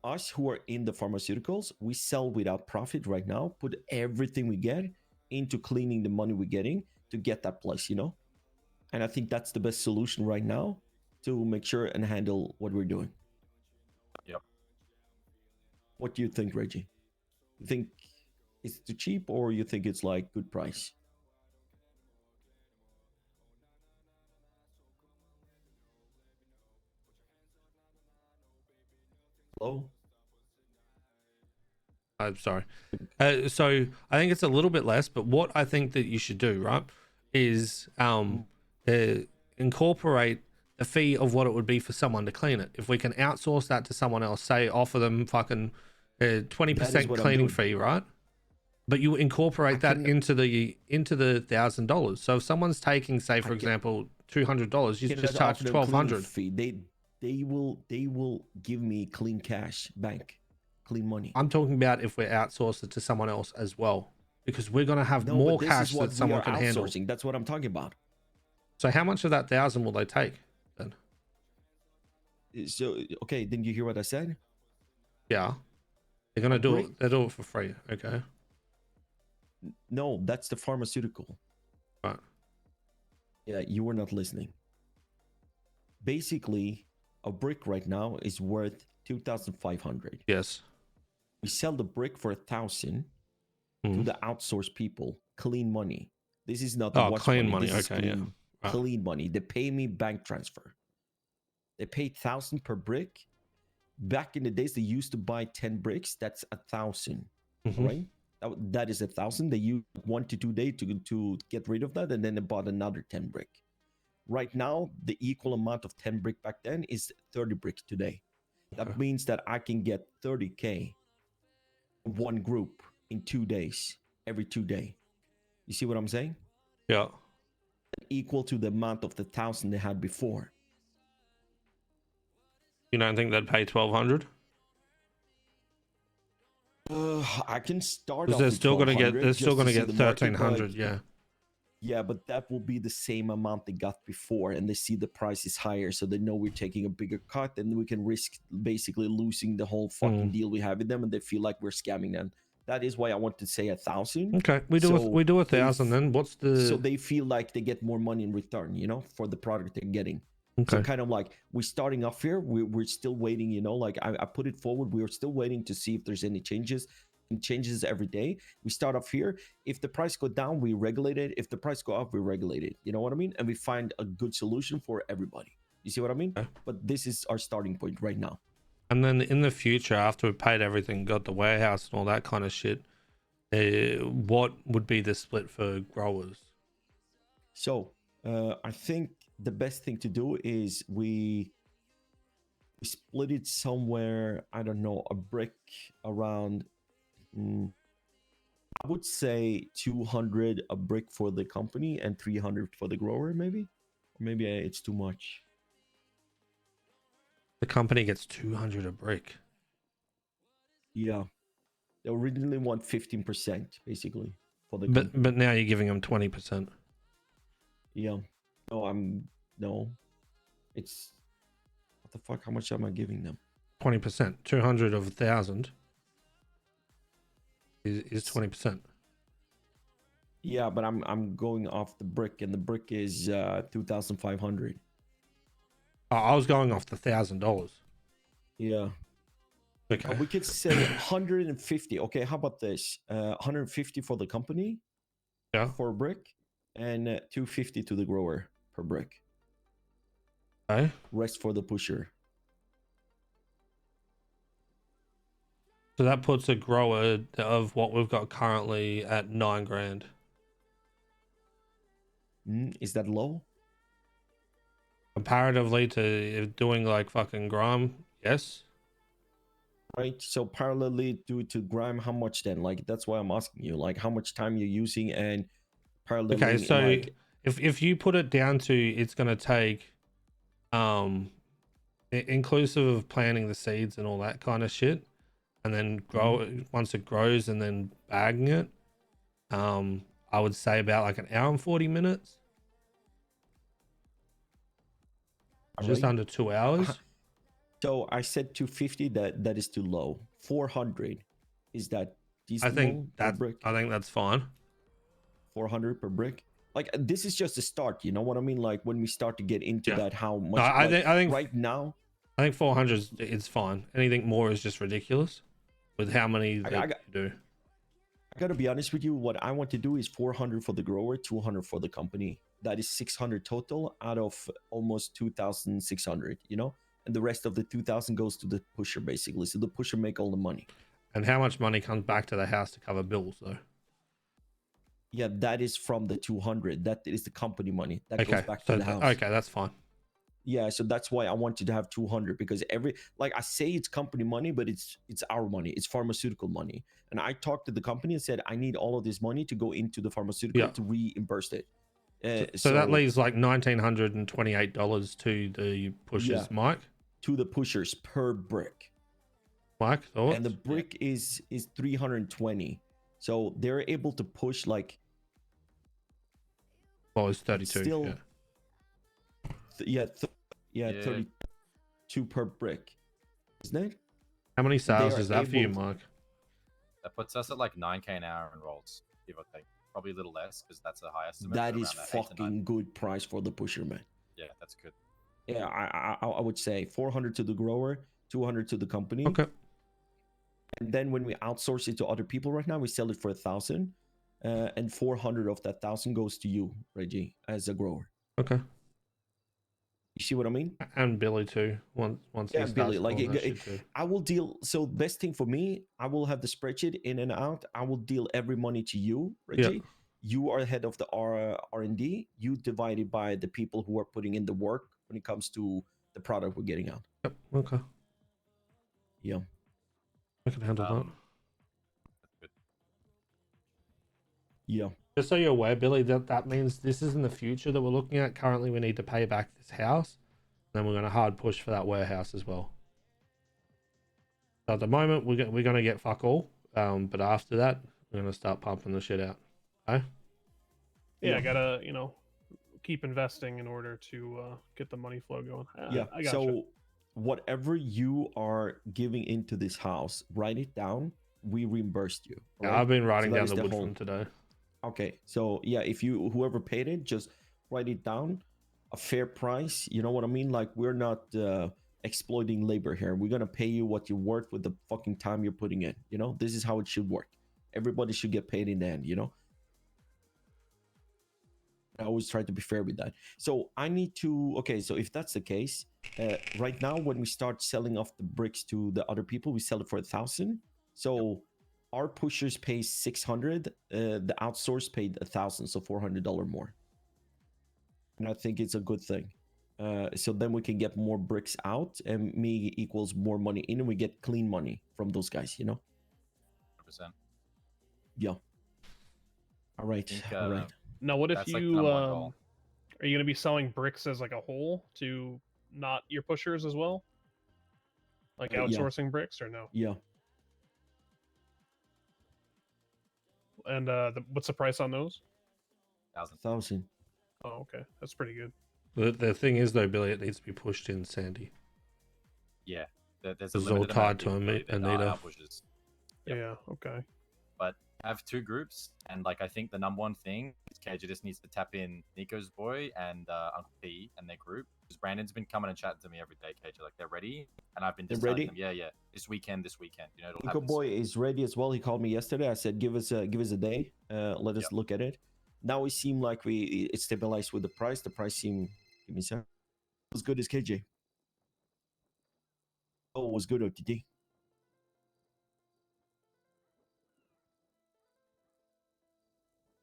[SPEAKER 4] us who are in the pharmaceuticals, we sell without profit right now, put everything we get into cleaning the money we're getting to get that place, you know? And I think that's the best solution right now to make sure and handle what we're doing.
[SPEAKER 2] Yep.
[SPEAKER 4] What do you think, Reggie? You think it's too cheap, or you think it's like good price? Hello?
[SPEAKER 3] I'm sorry. So I think it's a little bit less, but what I think that you should do, right, is incorporate the fee of what it would be for someone to clean it. If we can outsource that to someone else, say offer them fucking 20% cleaning fee, right? But you incorporate that into the $1,000. So if someone's taking, say, for example, $200, you just charge $1,200.
[SPEAKER 4] They will give me clean cash, bank, clean money.
[SPEAKER 3] I'm talking about if we outsource it to someone else as well, because we're going to have more cash that someone can handle.
[SPEAKER 4] That's what I'm talking about.
[SPEAKER 3] So how much of that 1,000 will they take then?
[SPEAKER 4] So okay, didn't you hear what I said?
[SPEAKER 3] Yeah, they're gonna do it. They do it for free. Okay.
[SPEAKER 4] No, that's the pharmaceutical.
[SPEAKER 3] Right.
[SPEAKER 4] Yeah, you were not listening. Basically, a brick right now is worth 2,500.
[SPEAKER 3] Yes.
[SPEAKER 4] We sell the brick for 1,000 to the outsourced people. Clean money. This is not the
[SPEAKER 3] clean money.
[SPEAKER 4] This
[SPEAKER 3] Okay,
[SPEAKER 4] clean, clean money. They pay me bank transfer. They pay 1,000 per brick. Back in the days, they used to buy 10 bricks. That's 1,000, right? That is 1,000. They used 1 to 2 days to get rid of that, and then they bought another 10 brick. Right now, the equal amount of 10 brick back then is 30 brick today. That means that I can get 30K one group in 2 days, every 2 days. You see what I'm saying?
[SPEAKER 3] Yeah.
[SPEAKER 4] Equal to the amount of the 1,000 they had before.
[SPEAKER 3] You don't think they'd pay 1,200?
[SPEAKER 4] I can start.
[SPEAKER 3] Because they're still going to get. They're still going to get 1,300. Yeah.
[SPEAKER 4] Yeah, but that will be the same amount they got before, and they see the price is higher, so they know we're taking a bigger cut, and we can risk basically losing the whole fucking deal we have with them, and they feel like we're scamming them. That is why I want to say 1,000.
[SPEAKER 3] Okay, we do 1,000 then. What's the?
[SPEAKER 4] So they feel like they get more money in return, you know, for the product they're getting.
[SPEAKER 3] Okay.
[SPEAKER 4] So kind of like we're starting off here. We're still waiting, you know, like I put it forward. We're still waiting to see if there's any changes. It changes every day. We start off here. If the price go down, we regulate it. If the price go up, we regulate it. You know what I mean? And we find a good solution for everybody. You see what I mean? Okay. But this is our starting point right now.
[SPEAKER 3] And then in the future, after we've paid everything, got the warehouse and all that kind of shit, what would be the split for growers?
[SPEAKER 4] So I think the best thing to do is we split it somewhere, I don't know, a brick around, I would say 200 a brick for the company and 300 for the grower, maybe. Or maybe it's too much.
[SPEAKER 3] The company gets 200 a brick.
[SPEAKER 4] Yeah. They originally want 15%, basically. for the
[SPEAKER 3] But
[SPEAKER 4] company.
[SPEAKER 3] but now you're giving them 20%.
[SPEAKER 4] Yeah. No. It's what the fuck? How much am I giving them?
[SPEAKER 3] 20%. 200 of 1,000 is 20%.
[SPEAKER 4] Yeah, but I'm going off the brick, and the brick is 2,500.
[SPEAKER 3] I was going off the $1,000.
[SPEAKER 4] Yeah.
[SPEAKER 3] Okay.
[SPEAKER 4] We could say 150. Okay, how about this? 150 for the company
[SPEAKER 3] Yeah.
[SPEAKER 4] for a brick, and 250 to the grower per brick.
[SPEAKER 3] Okay.
[SPEAKER 4] Rest for the pusher.
[SPEAKER 3] So that puts a grower of what we've got currently at 9 grand.
[SPEAKER 4] Is that low?
[SPEAKER 3] Comparatively to doing like fucking grime, yes.
[SPEAKER 4] Right. So parallelly to grime, how much then? Like that's why I'm asking you. Like how much time you're using and paralleling.
[SPEAKER 3] Okay, so
[SPEAKER 4] like,
[SPEAKER 3] if you put it down to it's gonna take inclusive of planting the seeds and all that kind of shit, and then grow it once it grows and then bagging it, I would say about like an hour and 40 minutes. Just
[SPEAKER 4] right?
[SPEAKER 3] under 2 hours.
[SPEAKER 4] So I said 250. That is too low. 400. Is that
[SPEAKER 3] I
[SPEAKER 4] decent?
[SPEAKER 3] think
[SPEAKER 4] per brick?
[SPEAKER 3] I think that's fine.
[SPEAKER 4] 400 per brick. Like this is just a start. You know what I mean? Like when we start to get into
[SPEAKER 3] Yeah.
[SPEAKER 4] that, how much?
[SPEAKER 3] No, I
[SPEAKER 4] like,
[SPEAKER 3] think
[SPEAKER 4] right now.
[SPEAKER 3] I think 400 is fine. Anything more is just ridiculous with how many they do.
[SPEAKER 4] I gotta be honest with you. What I want to do is 400 for the grower, 200 for the company. That is 600 total out of almost 2,600. You know, and the rest of the 2,000 goes to the pusher basically. So the pusher make all the money.
[SPEAKER 3] And how much money comes back to the house to cover bills though?
[SPEAKER 4] Yeah, that is from the 200. That is the company money that goes back
[SPEAKER 3] so
[SPEAKER 4] to the house.
[SPEAKER 3] Okay, that's fine.
[SPEAKER 4] Yeah, so that's why I want you to have 200 because like I say it's company money, but it's our money. It's pharmaceutical money. And I talked to the company and said I need all of this money to go into the pharmaceutical to reimburse it.
[SPEAKER 3] So that leaves like $1,928 to the pushers, Mike.
[SPEAKER 4] To the pushers per brick.
[SPEAKER 3] Mike, thoughts?
[SPEAKER 4] And the brick is 320. So they're able to push like.
[SPEAKER 3] Well, it's 32.
[SPEAKER 4] Still, yeah. 32 per brick, isn't it?
[SPEAKER 3] How many sales is that for you, Mike?
[SPEAKER 2] That puts us at like 9k an hour in rolls, give or take. Probably a little less because that's a high estimate.
[SPEAKER 4] That is fucking good price for the pusher, man.
[SPEAKER 2] Yeah, that's good.
[SPEAKER 4] Yeah, I would say 400 to the grower, 200 to the company.
[SPEAKER 3] Okay.
[SPEAKER 4] And then when we outsource it to other people right now, we sell it for 1,000, and 400 of that 1,000 goes to you, Reggie, as a grower.
[SPEAKER 3] Okay.
[SPEAKER 4] You see what I mean?
[SPEAKER 3] And Billy too. Once
[SPEAKER 4] yeah, Billy, like I will deal. So best thing for me, I will have the spreadsheet in and out. I will deal every money to you, Reggie.
[SPEAKER 3] Yeah.
[SPEAKER 4] You are head of the R&D. You divide it by the people who are putting in the work when it comes to the product we're getting out.
[SPEAKER 3] Yep. Okay.
[SPEAKER 4] Yeah.
[SPEAKER 3] I can handle that.
[SPEAKER 2] Good.
[SPEAKER 4] Yeah.
[SPEAKER 3] Just so you're aware, Billy, that means this is in the future that we're looking at. Currently, we need to pay back this house. Then we're going to hard push for that warehouse as well. So at the moment, we're going to get fuck all. But after that, we're going to start pumping the shit out. Okay?
[SPEAKER 1] Yeah, I gotta, keep investing in order to get the money flow going. I gotcha.
[SPEAKER 4] So whatever you are giving into this house, write it down. We reimbursed you.
[SPEAKER 3] Yeah,
[SPEAKER 4] right?
[SPEAKER 3] I've been writing down the wood
[SPEAKER 4] whole...
[SPEAKER 3] from today.
[SPEAKER 4] Okay, so yeah, if whoever paid it, just write it down. A fair price. You know what I mean? Like we're not exploiting labor here. We're gonna pay you what you're worth with the fucking time you're putting in. This is how it should work. Everybody should get paid in the end. I always try to be fair with that. So I need to. Okay, so if that's the case, right now when we start selling off the bricks to the other people, we sell it for 1,000. So our pushers pay 600. The outsource paid 1,000, so $400 more. And I think it's a good thing. So then we can get more bricks out, and me equals more money in, and we get clean money from those guys.
[SPEAKER 2] 100%.
[SPEAKER 4] Yeah. All right. All right.
[SPEAKER 1] Now, what if
[SPEAKER 2] That's like
[SPEAKER 1] you
[SPEAKER 2] the number one goal.
[SPEAKER 1] are you going to be selling bricks as like a whole to not your pushers as well? Like outsourcing bricks or no?
[SPEAKER 4] Yeah.
[SPEAKER 1] And what's the price on those?
[SPEAKER 4] 1,000.
[SPEAKER 1] Oh, okay, that's pretty good.
[SPEAKER 3] The thing is though, Billy, it needs to be pushed in, Sandy.
[SPEAKER 2] Yeah, there's
[SPEAKER 3] It's
[SPEAKER 2] a
[SPEAKER 3] all
[SPEAKER 2] limited amount
[SPEAKER 3] tied to
[SPEAKER 2] of people that
[SPEAKER 3] Anita.
[SPEAKER 2] are pushes. Yep.
[SPEAKER 1] Yeah. Okay.
[SPEAKER 2] But I have 2 groups, and like I think the number one thing is KJ just needs to tap in Nico's boy and Uncle P and their group, because Brandon's been coming and chatting to me every day. KJ, like they're ready, and I've been just
[SPEAKER 4] They're
[SPEAKER 2] telling
[SPEAKER 4] ready?
[SPEAKER 2] them, yeah, this weekend, you know, it'll
[SPEAKER 4] Nico
[SPEAKER 2] happen.
[SPEAKER 4] Boy is ready as well. He called me yesterday. I said, give us a day. Let us
[SPEAKER 2] Yep.
[SPEAKER 4] look at it. Now it seemed like it stabilized with the price. The price seemed, give me a second. As good as KJ. Oh, it was good, OTT.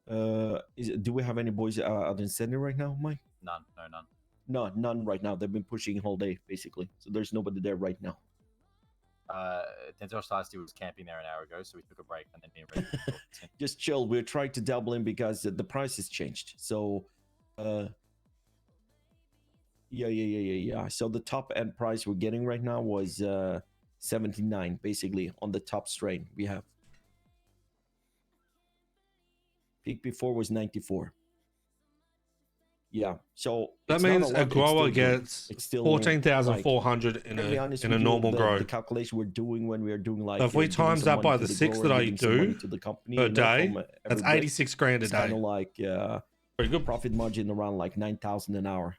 [SPEAKER 4] Do we have any boys out in Sydney right now, Mike?
[SPEAKER 2] None, no, none.
[SPEAKER 4] No, none right now. They've been pushing all day, basically. So there's nobody there right now.
[SPEAKER 2] Denzel Stasty was camping there an hour ago, so we took a break, and then me and Reggie
[SPEAKER 4] Just chill. We're trying to double in because the price has changed. So, yeah. So the top end price we're getting right now was 79, basically on the top strain we have. Peak before was 94. Yeah, so
[SPEAKER 3] That
[SPEAKER 4] it's not
[SPEAKER 3] means
[SPEAKER 4] lot,
[SPEAKER 3] a
[SPEAKER 4] it's
[SPEAKER 3] grower
[SPEAKER 4] still good.
[SPEAKER 3] gets
[SPEAKER 4] It's still
[SPEAKER 3] 14,400
[SPEAKER 4] like, to be honest
[SPEAKER 3] in a
[SPEAKER 4] with you,
[SPEAKER 3] normal grow.
[SPEAKER 4] The calculation we're doing when we are doing like
[SPEAKER 3] So if we
[SPEAKER 4] giving
[SPEAKER 3] times
[SPEAKER 4] some
[SPEAKER 3] that
[SPEAKER 4] money
[SPEAKER 3] by
[SPEAKER 4] to
[SPEAKER 3] the
[SPEAKER 4] the
[SPEAKER 3] 6
[SPEAKER 4] grower,
[SPEAKER 3] that I
[SPEAKER 4] giving some money
[SPEAKER 3] do
[SPEAKER 4] to the company,
[SPEAKER 3] per
[SPEAKER 4] you know,
[SPEAKER 3] day,
[SPEAKER 4] from
[SPEAKER 3] that's
[SPEAKER 4] everybody,
[SPEAKER 3] 86 grand a
[SPEAKER 4] it's kind
[SPEAKER 3] day.
[SPEAKER 4] of like
[SPEAKER 3] Pretty good.
[SPEAKER 4] profit margin around like 9,000 an hour.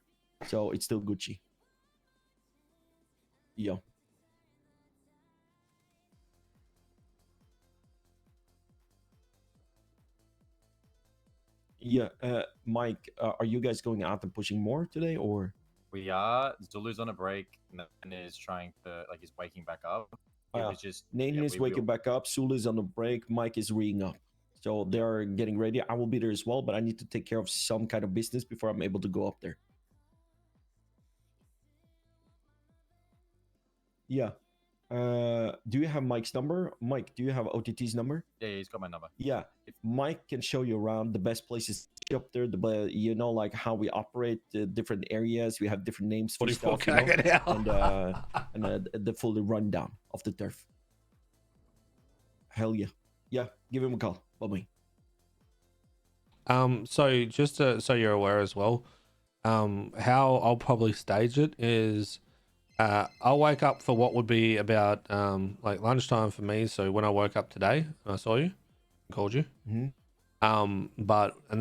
[SPEAKER 4] So it's still Gucci. Yeah. Yeah, Mike, are you guys going out and pushing more today, or?
[SPEAKER 2] We are. Zulu's on a break and is trying to, like, he's waking back up. It was just
[SPEAKER 4] Nathan is waking back up. Sulu's on the break. Mike is reading up. So they're getting ready. I will be there as well, but I need to take care of some kind of business before I'm able to go up there. Yeah. Do you have Mike's number? Mike, do you have OTT's number?
[SPEAKER 2] Yeah, he's got my number.
[SPEAKER 4] Yeah. If Mike can show you around the best places up there, you know, like how we operate the different areas. We have different names for stuff, you know, and the full rundown of the turf. Hell yeah. Yeah, give him a call. Bye-bye.
[SPEAKER 3] So just so you're aware as well, how I'll probably stage it is I'll wake up for what would be about like lunchtime for me. So when I woke up today and I saw you, I called you.
[SPEAKER 4] Mm-hmm.
[SPEAKER 3] And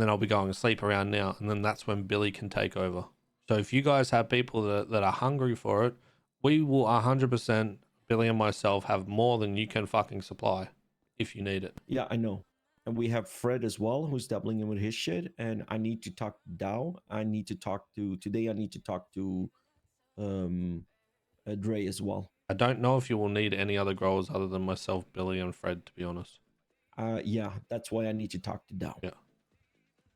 [SPEAKER 3] then I'll be going to sleep around now, and then that's when Billy can take over. So if you guys have people that are hungry for it, we will 100%, Billy and myself, have more than you can fucking supply if you need it.
[SPEAKER 4] Yeah, I know. And we have Fred as well, who's doubling in with his shit. And I need to talk to Dow. I need to talk to Dre as well.
[SPEAKER 3] I don't know if you will need any other growers other than myself, Billy, and Fred, to be honest.
[SPEAKER 4] Yeah, that's why I need to talk to Dow.
[SPEAKER 3] Yeah.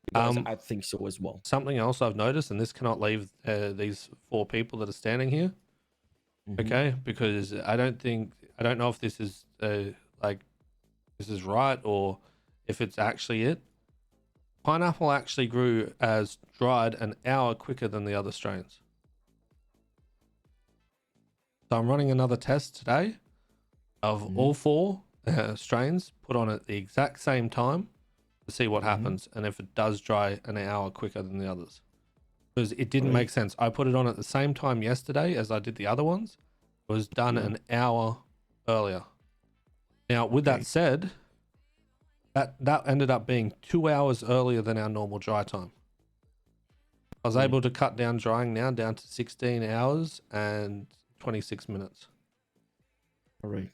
[SPEAKER 4] Because I think so as well.
[SPEAKER 3] Something else I've noticed, and this cannot leave these 4 people that are standing here, okay? Because I don't know if this is like this is right or if it's actually it. Pineapple actually grew as dried an hour quicker than the other strains. So I'm running another test today of all 4 strains put on at the exact same time to see what happens and if it does dry an hour quicker than the others. Because it didn't make sense. I put it on at the same time yesterday as I did the other ones. It was done an hour earlier. Now, with that said, that ended up being 2 hours earlier than our normal dry time. I was able to cut down drying now down to 16 hours and 26 minutes.
[SPEAKER 4] All right.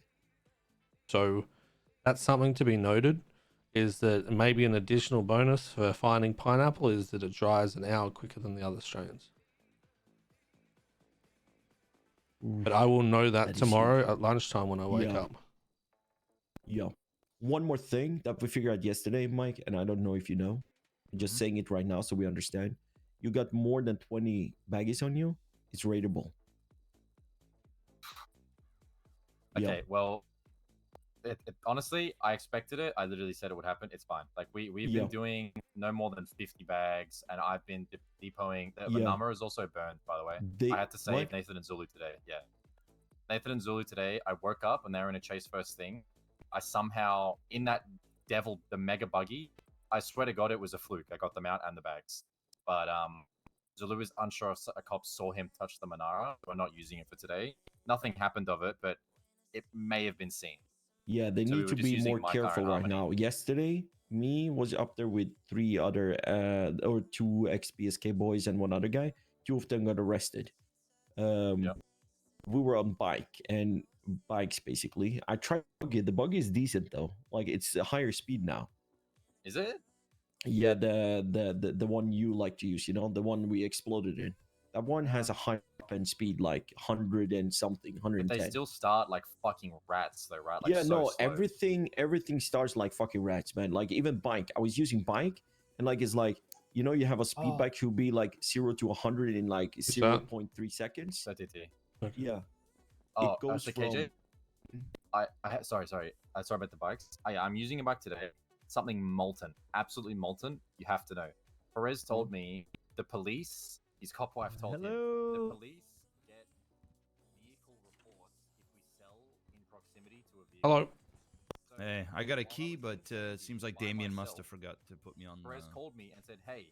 [SPEAKER 3] So that's something to be noted, is that maybe an additional bonus for finding pineapple is that it dries an hour quicker than the other strains. But I will know that tomorrow at lunchtime when I wake up.
[SPEAKER 4] Yeah. One more thing that we figured out yesterday, Mike, and I don't know if you know. I'm just saying it right now so we understand. You got more than 20 baggies on you, it's rateable.
[SPEAKER 2] Okay, well, honestly, I expected it. I literally said it would happen. It's fine. Like we've been doing no more than 50 bags, and I've been depoting. The number is also burned, by the way. I had to save Nathan and Zulu today. Yeah, Nathan and Zulu today. I woke up and they were in a chase first thing. I somehow in that the mega buggy. I swear to God, it was a fluke. I got the mount and the bags, but Zulu is unsure if a cop saw him touch the Manara. We're not using it for today. Nothing happened of it, but it may have been seen.
[SPEAKER 4] Yeah, they
[SPEAKER 2] So we
[SPEAKER 4] need
[SPEAKER 2] were
[SPEAKER 4] to
[SPEAKER 2] just
[SPEAKER 4] be
[SPEAKER 2] using
[SPEAKER 4] more
[SPEAKER 2] my
[SPEAKER 4] careful
[SPEAKER 2] current
[SPEAKER 4] right
[SPEAKER 2] Harmony.
[SPEAKER 4] now. Yesterday, me was up there with 3 other or 2 ex-BSK boys and 1 other guy. 2 of them got arrested.
[SPEAKER 2] Yep.
[SPEAKER 4] We were on bikes basically. I tried the buggy. The buggy is decent though. Like it's a higher speed now.
[SPEAKER 2] Is it?
[SPEAKER 4] Yeah, the one you like to use, the one we exploded in. That one has a high top end speed, like 100 and something,
[SPEAKER 2] But
[SPEAKER 4] 110.
[SPEAKER 2] they still start like fucking rats, though, right? Like,
[SPEAKER 4] Yeah,
[SPEAKER 2] so
[SPEAKER 4] no,
[SPEAKER 2] slow.
[SPEAKER 4] everything starts like fucking rats, man. Like even bike. I was using bike, and like it's like you have a speed
[SPEAKER 2] Oh.
[SPEAKER 4] bike who'll be like 0 to 100 in like
[SPEAKER 3] What's that?
[SPEAKER 4] 0.3 seconds.
[SPEAKER 2] So TT.
[SPEAKER 4] Yeah,
[SPEAKER 2] Oh,
[SPEAKER 4] it goes
[SPEAKER 2] so
[SPEAKER 4] from.
[SPEAKER 2] KJ, sorry about the bikes. I'm using a bike today. Something molten, absolutely molten. You have to know. Perez told me the police. His cop wife told him the
[SPEAKER 5] Hello.
[SPEAKER 2] police get vehicle reports if we sell in proximity to a vehicle.
[SPEAKER 3] Hello.
[SPEAKER 2] So,
[SPEAKER 5] Hey, I got a
[SPEAKER 2] while I
[SPEAKER 5] key,
[SPEAKER 2] was
[SPEAKER 5] but
[SPEAKER 2] in
[SPEAKER 5] it seems like
[SPEAKER 2] by
[SPEAKER 5] Damien must
[SPEAKER 2] myself,
[SPEAKER 5] have forgot to put me on
[SPEAKER 2] Perez
[SPEAKER 5] the...
[SPEAKER 2] called me and said, "Hey,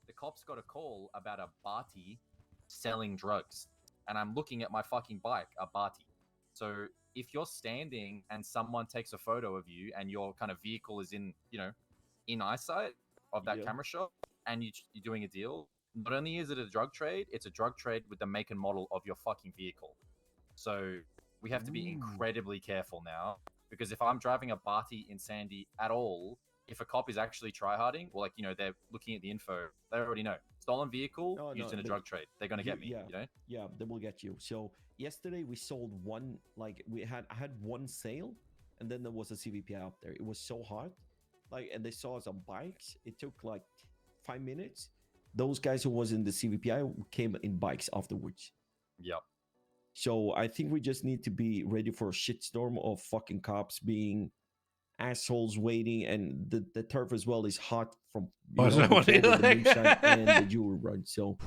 [SPEAKER 2] the cops got a call about a Barty selling drugs," and I'm looking at my fucking bike, a Barty. So if you're standing and someone takes a photo of you and your kind of vehicle is in, in eyesight of that
[SPEAKER 4] Yeah.
[SPEAKER 2] camera shot, and you're doing a deal, not only is it a drug trade, it's a drug trade with the make and model of your fucking vehicle. So we have to be incredibly careful now, because if I'm driving a Barty in Sandy at all, if a cop is actually tryharding, or they're looking at the info, they already know. Stolen vehicle used in a drug trade. They're gonna get me,
[SPEAKER 4] Yeah, they will get you. So yesterday we sold one, like I had one sale, and then there was a CVPI up there. It was so hot, and they saw us on bikes. It took like 5 minutes. Those guys who was in the CVPI came in bikes afterwards.
[SPEAKER 2] Yep.
[SPEAKER 4] So I think we just need to be ready for a shitstorm of fucking cops being assholes waiting, and the turf as well is hot from before the moonshine and the jewel run. So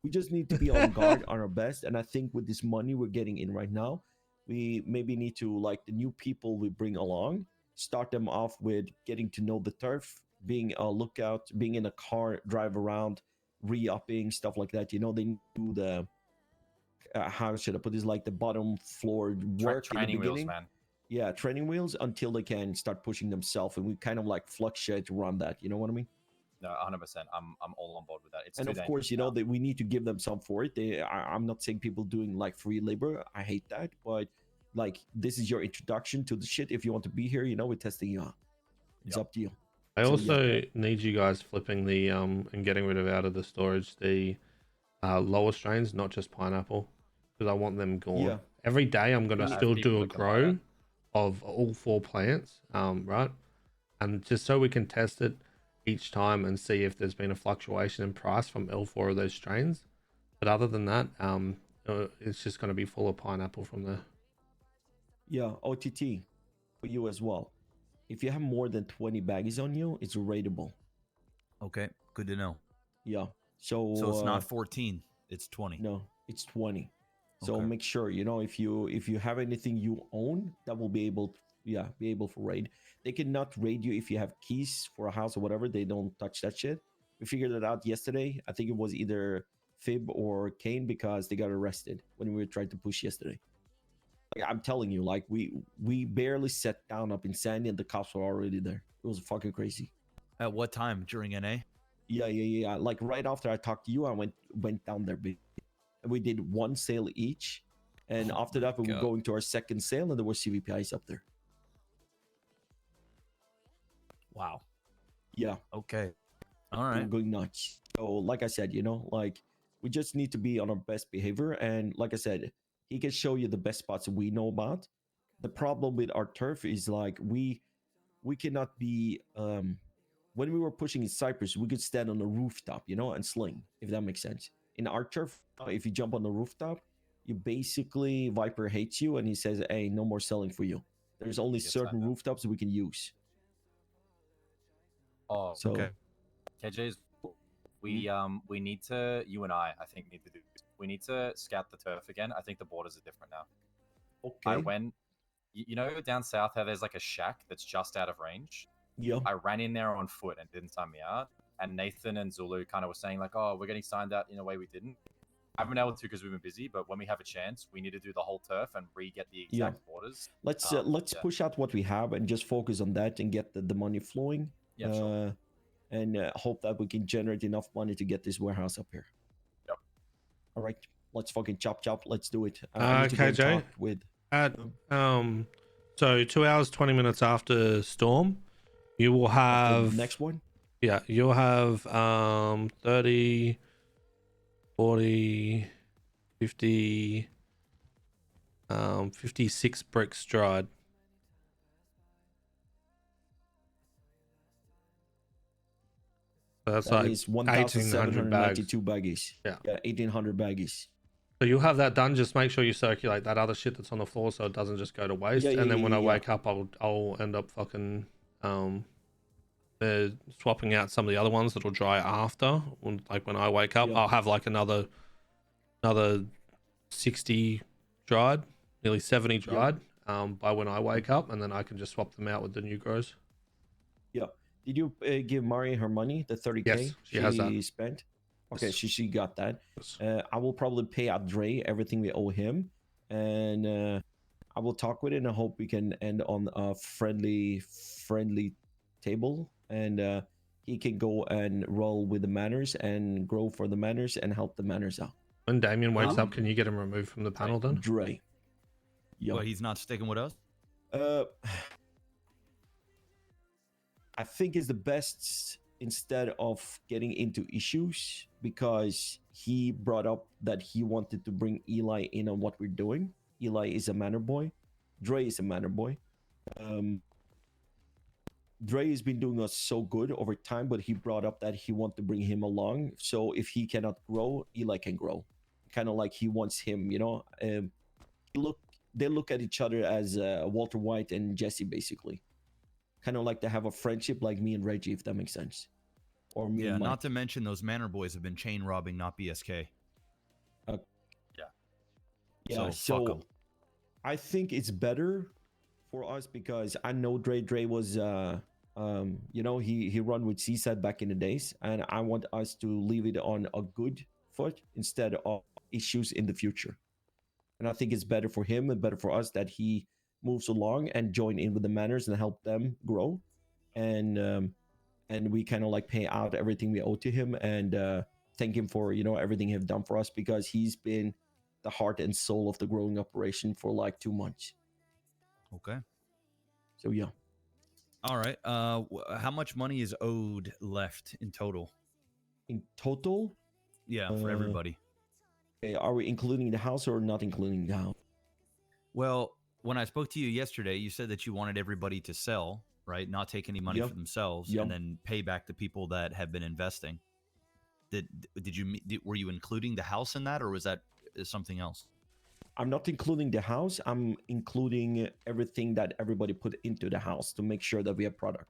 [SPEAKER 4] we just need to be on guard on our best. And I think with this money we're getting in right now, we maybe need to, like, the new people we bring along, start them off with getting to know the turf, being a lookout, being in a car, drive around, re-upping, stuff like that. They do the how should I put this, like the bottom floor work in the
[SPEAKER 2] Training
[SPEAKER 4] beginning.
[SPEAKER 2] wheels, man.
[SPEAKER 4] Yeah, training wheels until they can start pushing themselves, and we kind of like fluctuate around that. You know what I mean?
[SPEAKER 2] No, 100%. I'm all on board with that. It's
[SPEAKER 4] And
[SPEAKER 2] too
[SPEAKER 4] of course,
[SPEAKER 2] dangerous now.
[SPEAKER 4] that we need to give them some for it. I'm not saying people doing like free labor. I hate that, but like this is your introduction to the shit. If you want to be here, we're testing you out. It's up to you.
[SPEAKER 3] I
[SPEAKER 4] So,
[SPEAKER 3] also need you guys flipping the and getting rid of out of the storage the lower strains, not just pineapple, because I want them gone.
[SPEAKER 4] Yeah.
[SPEAKER 3] Every day I'm gonna
[SPEAKER 2] Yeah,
[SPEAKER 3] still
[SPEAKER 2] people
[SPEAKER 3] do a
[SPEAKER 2] that can buy
[SPEAKER 3] grow
[SPEAKER 2] that.
[SPEAKER 3] of all 4 plants, right? And just so we can test it each time and see if there's been a fluctuation in price from all 4 of those strains. But other than that, it's just gonna be full of pineapple from there.
[SPEAKER 4] Yeah, OTT for you as well. If you have more than 20 baggies on you, it's rateable.
[SPEAKER 5] Okay, good to know.
[SPEAKER 4] Yeah. So
[SPEAKER 5] So it's not 14, it's 20.
[SPEAKER 4] No, it's 20. So
[SPEAKER 5] Okay.
[SPEAKER 4] make sure, if you have anything you own, that will be able for raid. They cannot raid you if you have keys for a house or whatever. They don't touch that shit. We figured it out yesterday. I think it was either Fib or Kane, because they got arrested when we were trying to push yesterday. Like, I'm telling you, like we barely sat down up in Sandy and the cops were already there. It was fucking crazy.
[SPEAKER 5] At what time? During NA?
[SPEAKER 4] Yeah. Like right after I talked to you, I went down there big. And we did one sale each, and
[SPEAKER 5] Oh
[SPEAKER 4] after
[SPEAKER 5] my
[SPEAKER 4] that we were
[SPEAKER 5] God.
[SPEAKER 4] going to our second sale, and there were CVPIs up there.
[SPEAKER 5] Wow.
[SPEAKER 4] Yeah.
[SPEAKER 5] Okay. All
[SPEAKER 4] We were
[SPEAKER 5] right.
[SPEAKER 4] going nuts. So like I said, like we just need to be on our best behavior, and like I said, he can show you the best spots we know about. The problem with our turf is like we cannot be when we were pushing in Cyprus, we could stand on the rooftop, and sling, if that makes sense. In our turf, if you jump on the rooftop, you basically, Viper hates you and he says, hey, no more selling for you. There's only
[SPEAKER 2] Yes,
[SPEAKER 4] certain
[SPEAKER 2] I know.
[SPEAKER 4] rooftops we can use.
[SPEAKER 2] Oh,
[SPEAKER 4] So
[SPEAKER 5] Okay.
[SPEAKER 2] KJ's. We need to. You and I think need to do this. We need to scout the turf again. I think the borders are different now.
[SPEAKER 4] okay.
[SPEAKER 2] You know down south how there's like a shack that's just out of range?
[SPEAKER 4] Yeah.
[SPEAKER 2] I ran in there on foot and didn't sign me out. And Nathan and Zulu kind of were saying like, oh, we're getting signed out in a way we didn't. I haven't been able to because we've been busy, but when we have a chance, we need to do the whole turf and re-get the exact borders.
[SPEAKER 4] Let's
[SPEAKER 2] Yeah.
[SPEAKER 4] push out what we have and just focus on that and get the money flowing.
[SPEAKER 2] Yeah, sure.
[SPEAKER 4] And hope that we can generate enough money to get this warehouse up here.
[SPEAKER 2] Yep.
[SPEAKER 4] All right, let's fucking chop. Let's do it. I need to go and
[SPEAKER 3] KJ?
[SPEAKER 4] talk with.
[SPEAKER 3] So 2 hours 20 minutes after storm, you will have
[SPEAKER 4] The next one.
[SPEAKER 3] Yeah, you'll have 30, 40, 50, 56 bricks dried. So that's
[SPEAKER 4] That
[SPEAKER 3] like
[SPEAKER 4] is
[SPEAKER 3] 1,800 bags.
[SPEAKER 4] 1,792 baggies.
[SPEAKER 3] Yeah.
[SPEAKER 4] 1,800 baggies.
[SPEAKER 3] So you'll have that done. Just make sure you circulate that other shit that's on the floor so it doesn't just go to waste.
[SPEAKER 4] Yeah,
[SPEAKER 3] and then when I
[SPEAKER 4] yeah.
[SPEAKER 3] wake up, I'll end up fucking swapping out some of the other ones that'll dry after. Like when I wake up,
[SPEAKER 4] Yeah.
[SPEAKER 3] I'll have like another 60 dried, nearly 70 dried by when I wake up, and then I can just swap them out with the new grows.
[SPEAKER 4] Yeah. Did you give Mari her money, the 30K
[SPEAKER 3] Yes, she has that.
[SPEAKER 4] spent? Okay,
[SPEAKER 3] Yes.
[SPEAKER 4] she got that.
[SPEAKER 3] Yes.
[SPEAKER 4] I will probably pay out Dre everything we owe him, and I will talk with it, and I hope we can end on a friendly table, and he can go and roll with the manners and grow for the manners and help the manners out.
[SPEAKER 3] When Damien wakes up, can you get him removed from the panel then?
[SPEAKER 4] Dre. Yeah.
[SPEAKER 5] Well, he's not sticking with us.
[SPEAKER 4] I think is the best instead of getting into issues, because he brought up that he wanted to bring Eli in on what we're doing. Eli is a manor boy. Dre is a manor boy. Dre has been doing us so good over time, but he brought up that he wants to bring him along. So if he cannot grow, Eli can grow. Kind of like he wants him, you know. They look at each other as Walter White and Jesse, basically. Kind of like they have a friendship, like me and Reggie, if that makes sense. Or me
[SPEAKER 5] Yeah,
[SPEAKER 4] and Mike.
[SPEAKER 5] not to mention those Manor boys have been chain robbing, not BSK.
[SPEAKER 4] Yeah,
[SPEAKER 5] So, fuck 'em.
[SPEAKER 4] I think it's better for us because I know Dre was you know, he run with Seaside back in the days, and I want us to leave it on a good foot instead of issues in the future. And I think it's better for him and better for us that he moves along and join in with the manners and help them grow, and we kind of like pay out everything we owe to him, and thank him for, you know, everything he's done for us, because he's been the heart and soul of the growing operation for like 2 months.
[SPEAKER 5] Okay.
[SPEAKER 4] So yeah.
[SPEAKER 5] All right. How much money is owed left in total?
[SPEAKER 4] In total,
[SPEAKER 5] Yeah, for everybody.
[SPEAKER 4] okay, are we including the house or not including the house?
[SPEAKER 5] Well, when I spoke to you yesterday, you said that you wanted everybody to sell, right? Not take any money
[SPEAKER 4] Yep.
[SPEAKER 5] for themselves,
[SPEAKER 4] Yep.
[SPEAKER 5] and then pay back the people that have been investing. Were you including the house in that, or was that something else?
[SPEAKER 4] I'm not including the house. I'm including everything that everybody put into the house to make sure that we have product.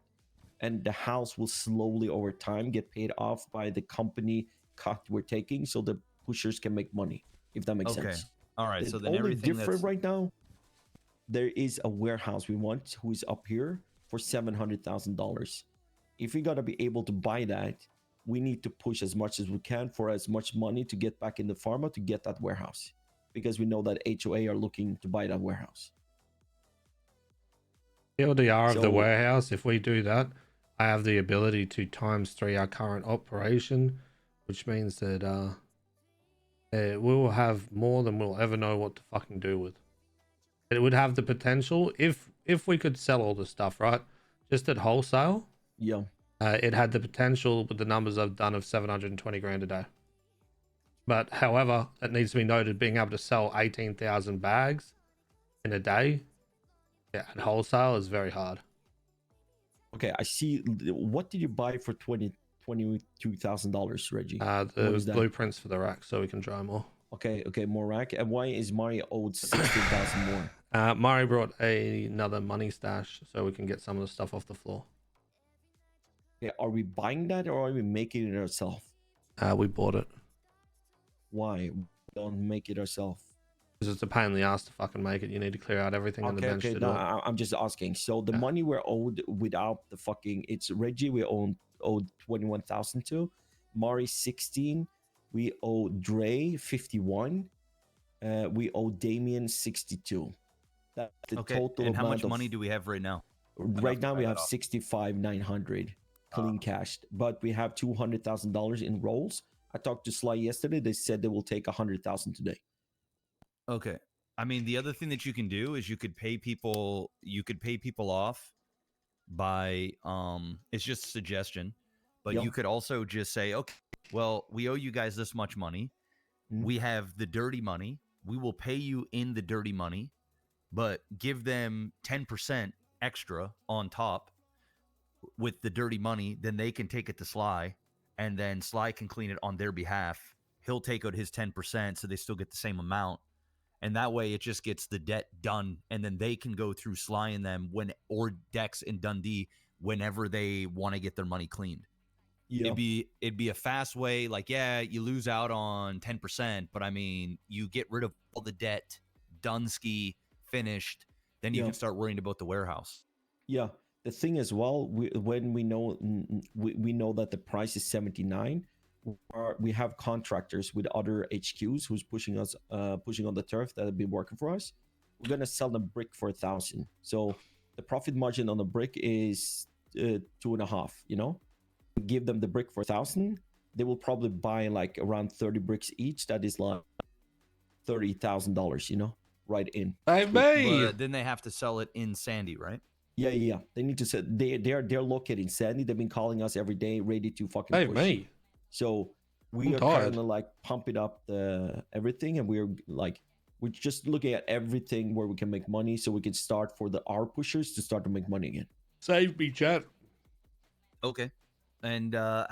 [SPEAKER 4] And the house will slowly over time get paid off by the company cut we're taking, so the pushers can make money, if that makes
[SPEAKER 5] Okay.
[SPEAKER 4] sense.
[SPEAKER 5] All right.
[SPEAKER 4] The
[SPEAKER 5] So then
[SPEAKER 4] only
[SPEAKER 5] everything
[SPEAKER 4] different
[SPEAKER 5] that's
[SPEAKER 4] right now, there is a warehouse we want who is up here for $700,000. If we gotta be able to buy that, we need to push as much as we can for as much money to get back in the pharma to get that warehouse, because we know that HOA are looking to buy that warehouse.
[SPEAKER 3] LDR of the
[SPEAKER 4] So-
[SPEAKER 3] warehouse, if we do that, I have the ability to ×3 our current operation, which means that we'll have more than we'll ever know what to fucking do with. It would have the potential, if we could sell all the stuff, right, just at wholesale,
[SPEAKER 4] Yeah.
[SPEAKER 3] it had the potential with the numbers I've done of 720 grand a day. But however, it needs to be noted, being able to sell 18,000 bags in a day, yeah, at wholesale is very hard.
[SPEAKER 4] Okay, I see. What did you buy for $22,000, Reggie?
[SPEAKER 3] The
[SPEAKER 4] What is that?
[SPEAKER 3] blueprints for the rack so we can dry more.
[SPEAKER 4] Okay, more rack. And why is Mari owed 16,000 more?
[SPEAKER 3] Mari brought another money stash so we can get some of the stuff off the floor.
[SPEAKER 4] Okay, are we buying that or are we making it ourselves?
[SPEAKER 3] We bought it
[SPEAKER 4] Why don't make it ourselves?
[SPEAKER 3] Because it's a pain in the ass to fucking make it. You need to clear out everything on the bench to do
[SPEAKER 4] No,
[SPEAKER 3] it.
[SPEAKER 4] I'm just asking. So the
[SPEAKER 3] Yeah.
[SPEAKER 4] money we're owed without the fucking, it's Reggie we owed 21,000 to, Mari 16, we owe Dre 51, we owe Damien 62. That's the
[SPEAKER 5] Okay.
[SPEAKER 4] total
[SPEAKER 5] And how
[SPEAKER 4] amount
[SPEAKER 5] much
[SPEAKER 4] of
[SPEAKER 5] money do we have right now?
[SPEAKER 4] right now.
[SPEAKER 2] to
[SPEAKER 4] We
[SPEAKER 2] pay
[SPEAKER 4] have
[SPEAKER 2] that off.
[SPEAKER 4] 65,900 clean cashed, but we have $200,000 in rolls. I talked to Sly yesterday. They said they will take 100,000 today.
[SPEAKER 5] Okay. I mean, the other thing that you can do is you could pay people off by it's just a suggestion, but
[SPEAKER 4] Yep.
[SPEAKER 5] you could also just say, okay, well, we owe you guys this much money.
[SPEAKER 4] Mhm.
[SPEAKER 5] We have the dirty money. We will pay you in the dirty money, but give them 10% extra on top with the dirty money. Then they can take it to Sly, and then Sly can clean it on their behalf. He'll take out his 10%, so they still get the same amount. And that way it just gets the debt done, and then they can go through Sly and them or Dex and Dundee whenever they want to get their money cleaned.
[SPEAKER 4] Yeah.
[SPEAKER 5] It'd be a fast way. Like, yeah, you lose out on 10%, but I mean, you get rid of all the debt, Dunsky finished, then you
[SPEAKER 4] Yeah.
[SPEAKER 5] can start worrying about the warehouse.
[SPEAKER 4] Yeah, the thing as well, when we know we know that the price is 79, we have contractors with other HQs who's pushing us, pushing on the turf that have been working for us. We're gonna sell them brick for 1,000. So the profit margin on the brick is 2.5. You know, we give them the brick for 1,000. They will probably buy like around 30 bricks each. That is like $30,000. You know, right in.
[SPEAKER 3] Hey, me!
[SPEAKER 5] But then they have to sell it in Sandy, right?
[SPEAKER 4] Yeah. They need to say they're located in Sandy. They've been calling us every day, ready to fucking
[SPEAKER 3] Hey,
[SPEAKER 4] push.
[SPEAKER 3] me!
[SPEAKER 4] So we
[SPEAKER 3] I'm
[SPEAKER 4] are
[SPEAKER 3] tired.
[SPEAKER 4] kind of like pumping up the everything, and we're just looking at everything where we can make money, so we can start for the R pushers to start to make money again.
[SPEAKER 3] Save me, chat.
[SPEAKER 5] Okay. And how